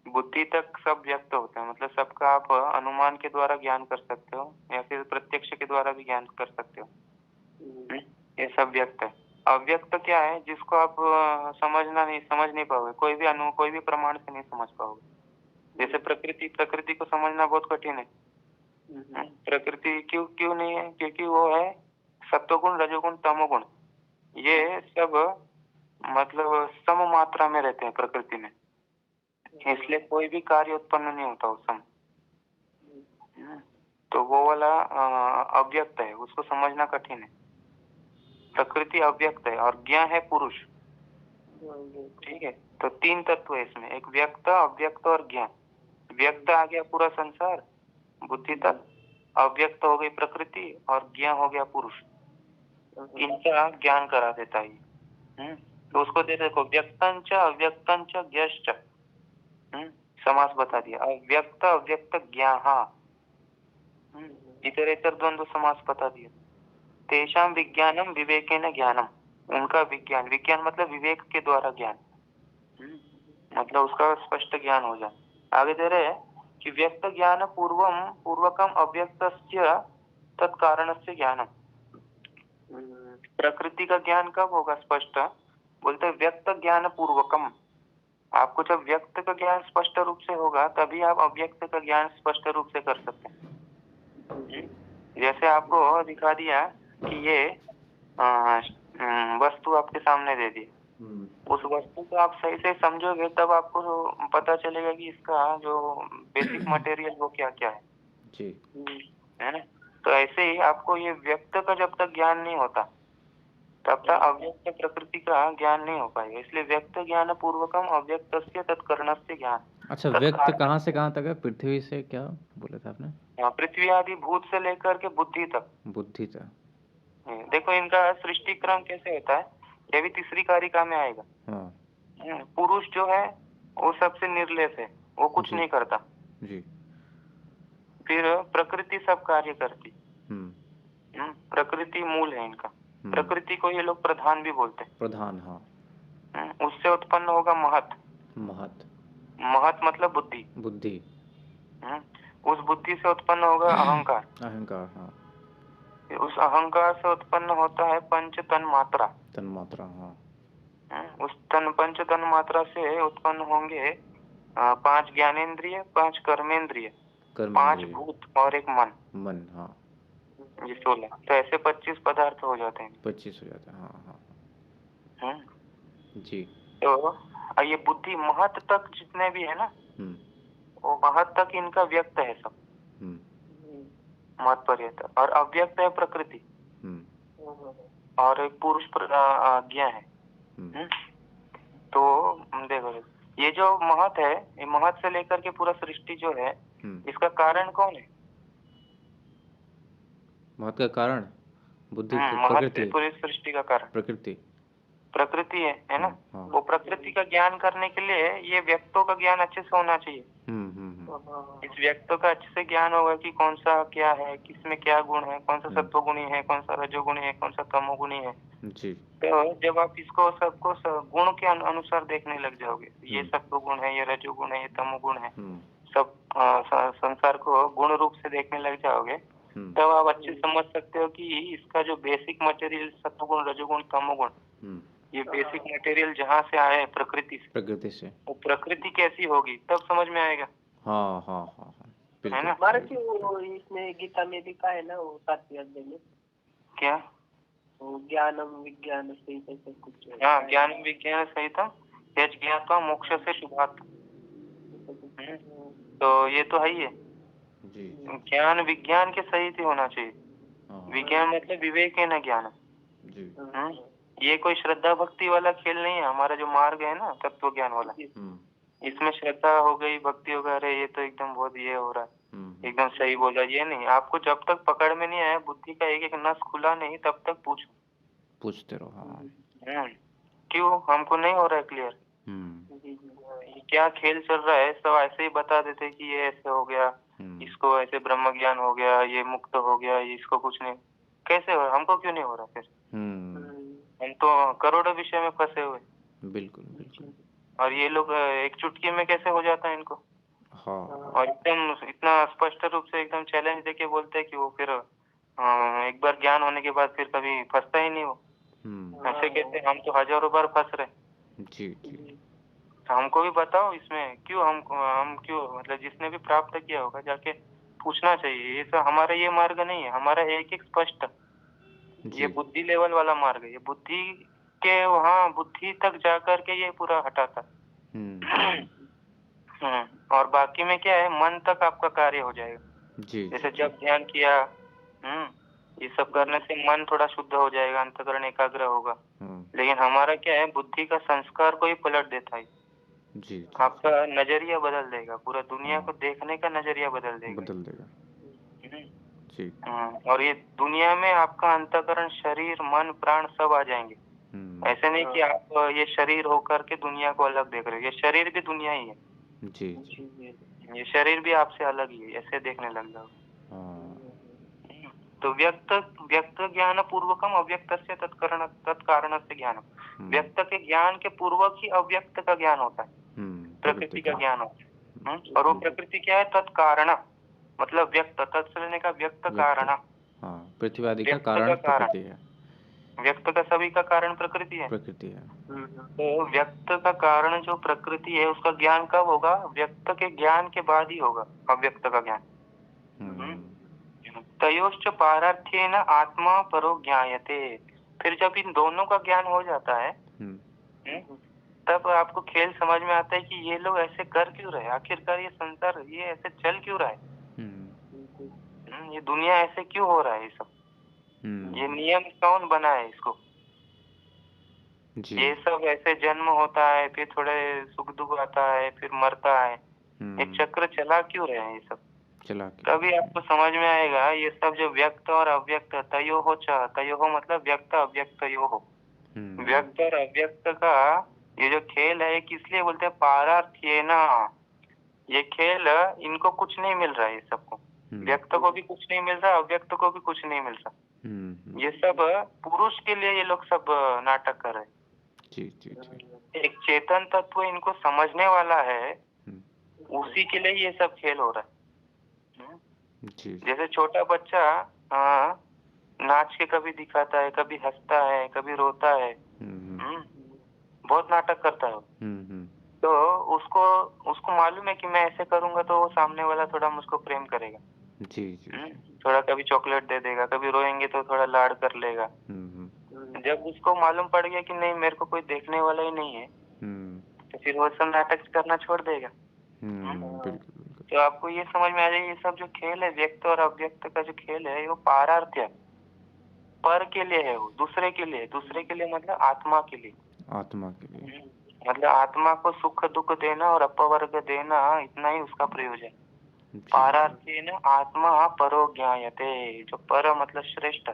बुद्धि तक सब व्यक्त होता है, मतलब सबका आप अनुमान के द्वारा ज्ञान कर सकते हो, या फिर प्रत्यक्ष के द्वारा भी ज्ञान कर सकते हो, ये सब व्यक्त है। अव्यक्त क्या है? जिसको आप समझ नहीं पाओगे, कोई भी प्रमाण से नहीं समझ पाओगे। जैसे प्रकृति को समझना बहुत कठिन है। प्रकृति क्यों नहीं है? क्योंकि वो है सत्वगुण रजोगुण तमोगुण, ये सब मतलब सम मात्रा में रहते हैं प्रकृति में, इसलिए कोई भी कार्य उत्पन्न नहीं होता उस समय। तो वो वाला अव्यक्त है, उसको समझना कठिन है। प्रकृति अव्यक्त है, और ज्ञान है पुरुष, ठीक है, तो 3 तत्व है इसमें, एक व्यक्त, अव्यक्त और ज्ञान। व्यक्त आ गया पूरा संसार बुद्धि तक, अव्यक्त हो गई प्रकृति और ज्ञान हो गया पुरुष। इनका ज्ञान करा देता है। तो उसको दे देखो, व्यक्तंच अव्यक्तंच ज्ञश्च, समास बता दिया। अव्यक्त अव्यक्त ज्ञाहा, इतर इतर द्वंद्व समास बता दिया। तेषां विज्ञानम विवेकेन ज्ञानम, उनका विज्ञान, विज्ञान मतलब विवेक के द्वारा ज्ञान, मतलब उसका स्पष्ट ज्ञान हो जाए। आगे दे रहे कि व्यक्त ज्ञान पूर्वकम अव्यक्तस्य तत्कारणस्य ज्ञानम। प्रकृति का ज्ञान कब होगा स्पष्ट? बोलते हैं व्यक्त ज्ञान पूर्वकम। आपको जब व्यक्त का ज्ञान स्पष्ट रूप से होगा तभी आप अव्यक्त का ज्ञान स्पष्ट रूप से कर सकते हैं। जैसे आपको दिखा दिया कि ये वस्तु आपके सामने दे दी, उस वस्तु को आप सही से समझोगे तब आपको पता चलेगा कि इसका जो बेसिक मटेरियल वो क्या क्या है जी, है ना। तो ऐसे ही आपको ये व्यक्त का जब तक ज्ञान नहीं होता तब तक अव्यक्त प्रकृति का ज्ञान नहीं हो पाएगा। इसलिए व्यक्त ज्ञान पूर्वकम अव्यक्तस्य तत्कर्णस्य ज्ञान। अच्छा, व्यक्त कहाँ से कहाँ तक है? पृथ्वी से क्या बोले थे आपने? पृथ्वी आदि भूत से लेकर के बुद्धि तक। बुद्धि तक। देखो इनका सृष्टि क्रम कैसे होता है, ये भी तीसरी कारिका में आएगा। पुरुष जो है वो सबसे निर्लेप है, वो कुछ नहीं करता जी। फिर प्रकृति सब कार्य करती। प्रकृति मूल है इनका। प्रकृति को ये लोग प्रधान भी बोलते हैं। प्रधान, हाँ। उससे उत्पन्न होगा महत। महत, महत मतलब बुद्धि। बुद्धि। उस बुद्धि से उत्पन्न होगा अहंकार। अहंकार, हाँ। उस अहंकार से उत्पन्न होता है पंच तन मात्रा। तन मात्रा, हाँ। उस पंच तन मात्रा से उत्पन्न होंगे 5 ज्ञानेंद्रिय, 5 कर्मेंद्रिय, 5 भूत और एक मन। मन, हाँ। ये 16। तो ऐसे 25 पदार्थ हो जाते हैं। 25 हो जाते हैं, हाँ हाँ। जी। तो ये बुद्धि महत तक जितने भी है ना, वो महत तक इनका व्यक्त है सब, महत पर्यंत। और अव्यक्त है प्रकृति और एक पुरुष ज्ञा है। तो देखो ये जो महत है, ये महत से लेकर के पूरा सृष्टि जो है, इसका कारण कौन है? महत का कारण बुद्धि, प्रकृति। पूरी सृष्टि का कारण प्रकृति है ना। वो प्रकृति का ज्ञान करने के लिए ये व्यक्तों का ज्ञान अच्छे से होना चाहिए। इस व्यक्तों का अच्छे से ज्ञान होगा कि कौन सा क्या है, किसमें क्या गुण है, कौन सा सत्वगुणी है, कौन सा रजोगुणी है, कौन सा तमोगुणी है जी। तो जब आप इसको सबको गुण के अनुसार देखने लग जाओगे, ये सत्वगुण है, ये रजोगुण है, ये तमोगुण है, सब संसार को गुण रूप से देखने लग जाओगे, तब आप अच्छे समझ सकते हो कि इसका जो बेसिक मटेरियल सत्वगुण, रजोगुण, तमोगुण, ये बेसिक मटेरियल जहाँ से आया है प्रकृति से, वो प्रकृति कैसी होगी तब समझ में आएगा। हाँ हाँ हाँ, है ना। महाराज वो इसमें गीता में लिखा है ना, वो 7वें अध्याय में क्या, वो ज्ञानम विज्ञान सहित ऐसा कुछ। हाँ, ज्ञान विज्ञान सहित यज्ञ ज्ञात्वा मोक्ष से शुभात। तो ये तो है ही है जी। ज्ञान विज्ञान के सहित ही होना चाहिए। विज्ञान मतलब विवेक है ना, ज्ञान जी। ये कोई श्रद्धा भक्ति वाला खेल नहीं है। हमारा जो मार्ग है ना तत्व ज्ञान वाला, इसमें श्रद्धा हो गई, भक्ति हो गया, अरे ये तो एकदम बहुत ये हो रहा है, एकदम सही बोला, ये नहीं। आपको जब तक पकड़ में नहीं आया, बुद्धि का एक एक नस खुला नहीं, तब तक पूछते रहो। हाँ। क्यों हमको नहीं हो रहा है क्लियर, क्या खेल चल रहा है, सब ऐसे ही बता देते कि ये ऐसे हो गया, इसको ऐसे ब्रह्म ज्ञान हो गया, ये मुक्त हो गया, ये इसको कुछ नहीं। कैसे हो, हमको क्यों नहीं हो रहा फिर? हम तो करोड़ों विषय में फंसे हुए। बिल्कुल बिल्कुल। और ये लोग एक चुटकी में कैसे हो जाता है इनको। हाँ। और एकदम इतना स्पष्ट रूप से एकदम चैलेंज देके बोलते हैं कि वो फिर एक बार ज्ञान होने के बाद फिर कभी फंसता ही नहीं वो। ऐसे कहते हम तो हजारों बार फंस रहे जी जी। हमको भी बताओ इसमें क्यों हम क्यों, मतलब जिसने भी प्राप्त किया होगा जाके पूछना चाहिए। ये सब हमारा ये मार्ग नहीं है, हमारा एक एक स्पष्ट, ये बुद्धि लेवल वाला मार्ग है। ये बुद्धि के वहाँ बुद्धि तक जाकर के ये पूरा हटाता। और बाकी में क्या है, मन तक आपका कार्य हो जाएगा जी। जैसे जब ध्यान किया, ये सब करने से मन थोड़ा शुद्ध हो जाएगा, अंतःकरण एकाग्र होगा। लेकिन हमारा क्या है, बुद्धि का संस्कार को ही पलट देता है। जी आपका नजरिया बदल देगा, पूरा दुनिया को देखने का नजरिया बदल देगा। जी। और ये दुनिया में आपका अंतःकरण, शरीर, मन, प्राण सब आ जाएंगे। ऐसे नहीं कि आप ये शरीर होकर के दुनिया को अलग देख रहे हो, ये शरीर भी दुनिया ही है। जी। ये शरीर भी आपसे अलग ही है, ऐसे देखने लग जाओ। तो व्यक्त ज्ञान पूर्वकम अव्यक्तस्य तत्कारण से ज्ञानम। व्यक्त के ज्ञान के पूर्वक ही अव्यक्त का ज्ञान होता है, प्रकृति का ज्ञान होता है। और वो प्रकृति क्या है? तत्कारण, मतलब व्यक्त, तत्से लेने का व्यक्त कारण। पृथ्वी आदि का कारण प्रकृति है। व्यक्त का सभी का कारण प्रकृति है। तो व्यक्त का कारण जो प्रकृति है, उसका ज्ञान कब होगा? व्यक्त के ज्ञान के बाद ही होगा अव्यक्त का ज्ञान। तयोश्च पारार्थ्येन आत्मा परो ज्ञायते। फिर जब इन दोनों का ज्ञान हो जाता है, तब आपको खेल समझ में आता है कि ये लोग ऐसे कर क्यों रहे, आखिरकार ये संसार ये ऐसे चल क्यों रहा है, ये दुनिया ऐसे क्यों हो रहा है, ये सब ये नियम कौन बनाया है इसको। ये सब ऐसे जन्म होता है, फिर थोड़े सुख दुख आता है, फिर मरता है, ये चक्र चला क्यों रहे हैं ये सब। तभी आपको समझ में आएगा ये सब जो व्यक्त और अव्यक्त, तयोहो च, तयोहो मतलब व्यक्त अव्यक्त योहो, व्यक्त और अव्यक्त का ये जो खेल है, किस लिए बोलते हैं? पारार्थ्येन। ये खेल इनको कुछ नहीं मिल रहा है, ये सबको, व्यक्त को भी कुछ नहीं मिल रहा, अव्यक्त को भी कुछ नहीं मिल रहा। ये सब पुरुष के लिए ये लोग सब नाटक कर रहे हैं। एक चेतन तत्व इनको समझने वाला है, उसी के लिए ये सब खेल हो रहा है। जैसे छोटा बच्चा नाच के कभी दिखाता है, कभी हंसता है, कभी रोता है, बहुत नाटक करता है। तो उसको मालूम है कि मैं ऐसे करूंगा तो वो सामने वाला थोड़ा मुझको प्रेम करेगा। थोड़ा कभी चॉकलेट दे देगा, कभी रोएंगे तो थोड़ा लाड कर लेगा। जब उसको मालूम पड़ गया कि नहीं मेरे को कोई देखने वाला ही नहीं है, तो फिर वो सब नाटक करना छोड़ देगा। तो आपको ये समझ में आ जाए, ये सब जो खेल है, व्यक्त और अव्यक्त का जो खेल है, वो पारार्थ है, पर के लिए है, वो दूसरे के लिए। दूसरे के लिए मतलब आत्मा के लिए। मतलब आत्मा को सुख दुख देना और अपवर्ग देना, इतना ही उसका प्रयोजन। पारार्थेन आत्मा परो ज्ञायते। जो पर मतलब श्रेष्ठ,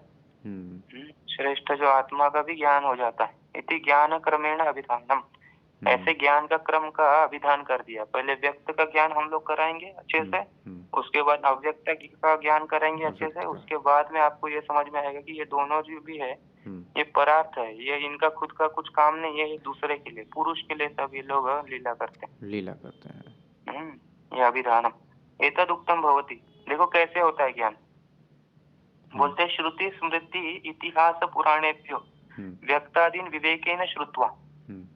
श्रेष्ठ जो आत्मा का भी ज्ञान हो जाता है। इति ज्ञान क्रमेण अभिधानम। ऐसे ज्ञान का क्रम का अभिधान कर दिया। पहले व्यक्त का ज्ञान हम लोग कराएंगे अच्छे से, उसके बाद अव्यक्त का ज्ञान करेंगे अच्छे से, उसके बाद में आपको ये समझ में आएगा कि ये दोनों जो भी है ये परार्थ है, ये इनका खुद का कुछ काम नहीं है, ये दूसरे के लिए, पुरुष के लिए सब ये लोग लीला करते हैं। ये अभिधानम एतद उक्तम भवति। देखो कैसे होता है ज्ञान। बोलते श्रुति स्मृति इतिहास पुराणेभ्यो व्यक्तादीन विवेकेन श्रुत्वा।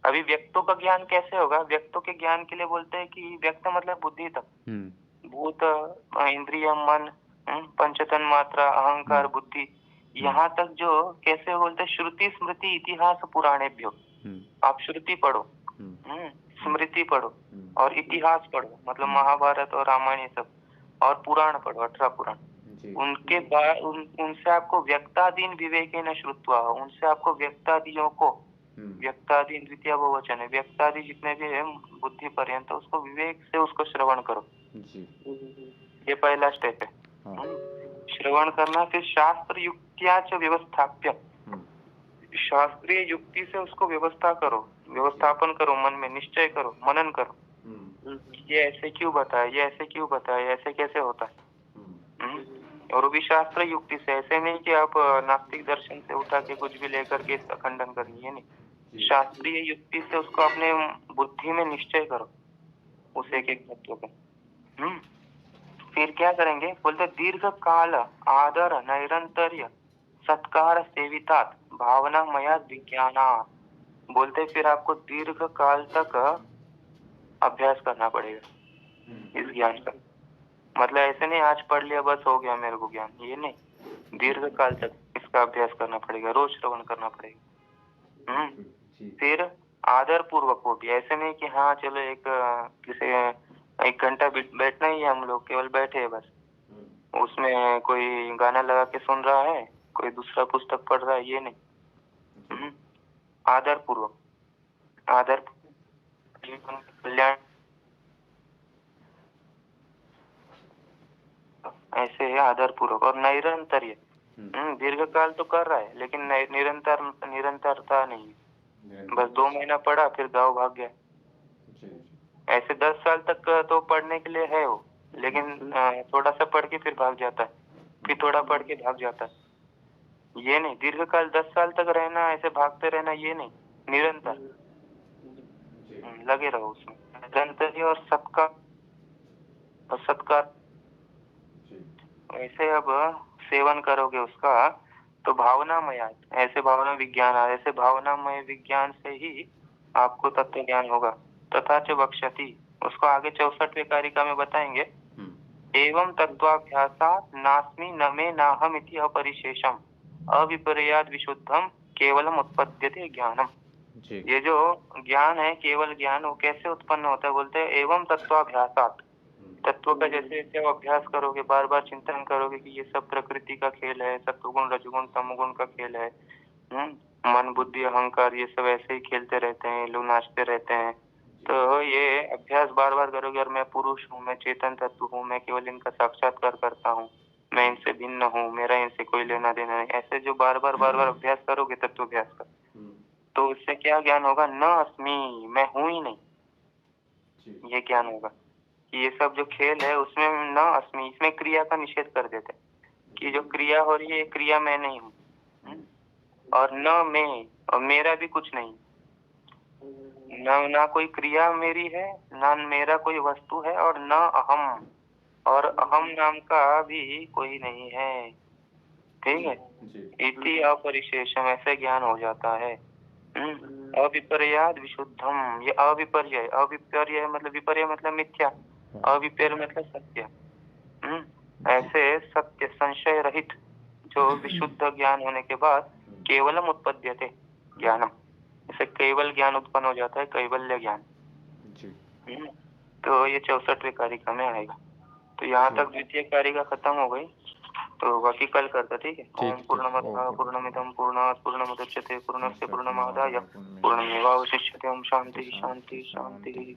अभी व्यक्तों का ज्ञान कैसे होगा? व्यक्तों के ज्ञान के लिए बोलते हैं कि व्यक्त मतलब बुद्धि तक, भूत, इंद्रिय, मन, पंचतन मात्रा, अहंकार, बुद्धि, यहाँ तक जो कैसे बोलते हैं? श्रुति स्मृति इतिहास पुराणेभ्यो। आप श्रुति पढ़ो, स्मृति पढ़ो और इतिहास पढ़ो, मतलब महाभारत और रामायण ये सब, और पुराण पढ़ो, 18 पुराण। उनके बाद उनसे आपको व्यक्तादीन विवेकेन श्रुत्वा, उनसे आपको व्यक्तादियों को, व्यक्तादीन द्वितीय बहुवचन है, व्यक्तादि जितने भी है बुद्धि पर्यंत, उसको विवेक से उसको श्रवण करो। ये पहला स्टेप है, श्रवण करना। फिर शास्त्र युक्त्या च व्यवस्थाप्य, शास्त्रीय युक्ति से उसको व्यवस्था करो, व्यवस्थापन करो, मन में निश्चय करो, मनन करो, ये ऐसे क्यों बताया, ये ऐसे क्यों बताया, ऐसे कैसे होता है। और वो भी शास्त्र युक्ति से, ऐसे नहीं कि आप नास्तिक दर्शन से उठा के कुछ भी लेकर के इसका खंडन करिए, नहीं, शास्त्रीय युक्ति से उसको अपने बुद्धि में निश्चय करो उस एक एक तत्व का। फिर क्या करेंगे? बोलते दीर्घ काल आदर नैरंतर्य सत्कार सेवितात भावना मया विज्ञाना। बोलते फिर आपको दीर्घ काल तक अभ्यास करना पड़ेगा इस ज्ञान का। मतलब ऐसे नहीं आज पढ़ लिया बस हो गया मेरे को ज्ञान, ये नहीं, दीर्घ काल तक इसका अभ्यास करना पड़ेगा, रोज श्रवण करना पड़ेगा। फिर आदर पूर्वक हो भी, ऐसे नहीं कि हाँ चलो जैसे 1 घंटा बैठना ही है, हम लोग केवल बैठे हैं बस, उसमें कोई गाना लगा के सुन रहा है, कोई दूसरा पुस्तक पढ़ रहा है, ये नहीं। आदर पूर्वक कल्याण ऐसे है आदर पूर्वक। और नैरंतर्य, दीर्घ काल तो कर रहा है लेकिन निरंतरता नहीं है। बस 2 महीना पढ़ा फिर गाँव भाग गया। ऐसे 10 साल तक तो पढ़ने के लिए है वो, लेकिन थोड़ा सा पढ़ के फिर भाग जाता है, फिर थोड़ा पढ़ के भाग जाता है। ये नहीं, दीर्घ काल 10 साल तक रहना, ऐसे भागते रहना, ये नहीं, निरंतर लगे रहो उसमें। निरंतर और सत्कार ऐसे अब सेवन करोगे उसका तो भावनामय, ऐसे भावना विज्ञान, ऐसे भावनामय विज्ञान से ही आपको तत्व ज्ञान होगा। तथा च वक्ष्यति, उसको आगे 64वें कारिका में बताएंगे। एवं तत्वाभ्यासात् नास्मि न मे नाहम इति अपरिशेषम अविपर्याद विशुद्धम केवलम उत्पद्यते ज्ञानम। ये जो ज्ञान है, केवल ज्ञान, वो कैसे उत्पन्न होता है? बोलते हैं एवं तत्वाभ्यासात्, तत्व का जैसे जैसे अभ्यास करोगे, बार बार चिंतन करोगे कि ये सब प्रकृति का खेल है, सत्वगुण रजगुण तमगुण का खेल है, मन बुद्धि अहंकार ये सब ऐसे ही खेलते रहते हैं, लोग नाचते रहते हैं। तो ये अभ्यास बार बार करोगे, और मैं पुरुष हूँ, मैं चेतन तत्व हूँ, मैं केवल इनका साक्षात्कार करता हूँ, मैं इनसे भिन्न हूँ, मेरा इनसे कोई लेना देना नहीं, ऐसे जो बार बार अभ्यास करोगे तत्वाभ्यास का, तो उससे क्या ज्ञान होगा? न अस्मि, मैं हूँ ही नहीं, ये ज्ञान होगा कि ये सब जो खेल है उसमें न अस्मि, इसमें क्रिया का निषेध कर देते कि जो क्रिया हो रही है क्रिया मैं नहीं हूँ, और न मैं, और मेरा भी कुछ नहीं, ना कोई क्रिया मेरी है, ना मेरा कोई वस्तु है, और न अहम, और अहम नाम का भी कोई नहीं है। ठीक है, इति अपरिशेषम, ऐसे ज्ञान हो जाता है। अविपर्याद विशुद्धम, ये अविपर्य, अविपर्य मतलब विपर्य मतलब मिथ्या, अविपर्य मतलब सत्य। ऐसे सत्य संशय रहित जो विशुद्ध ज्ञान होने के बाद केवलम उत्पद्यते ज्ञानम, इसे केवल ज्ञान उत्पन्न हो जाता है, कैवल्य ज्ञान। तो ये 64वें कारिका में आएगा। तो यहाँ तक द्वितीय कारिका खत्म हो गई, तो बाकी कल करता। ठीक है। ओम पूर्णमतः पूर्णमिदं पूर्णात् पूर्णमुदच्यते पूर्णस्य पूर्णमादाय पूर्णमेवावशिष्यते। ओम शांति शांति शांति।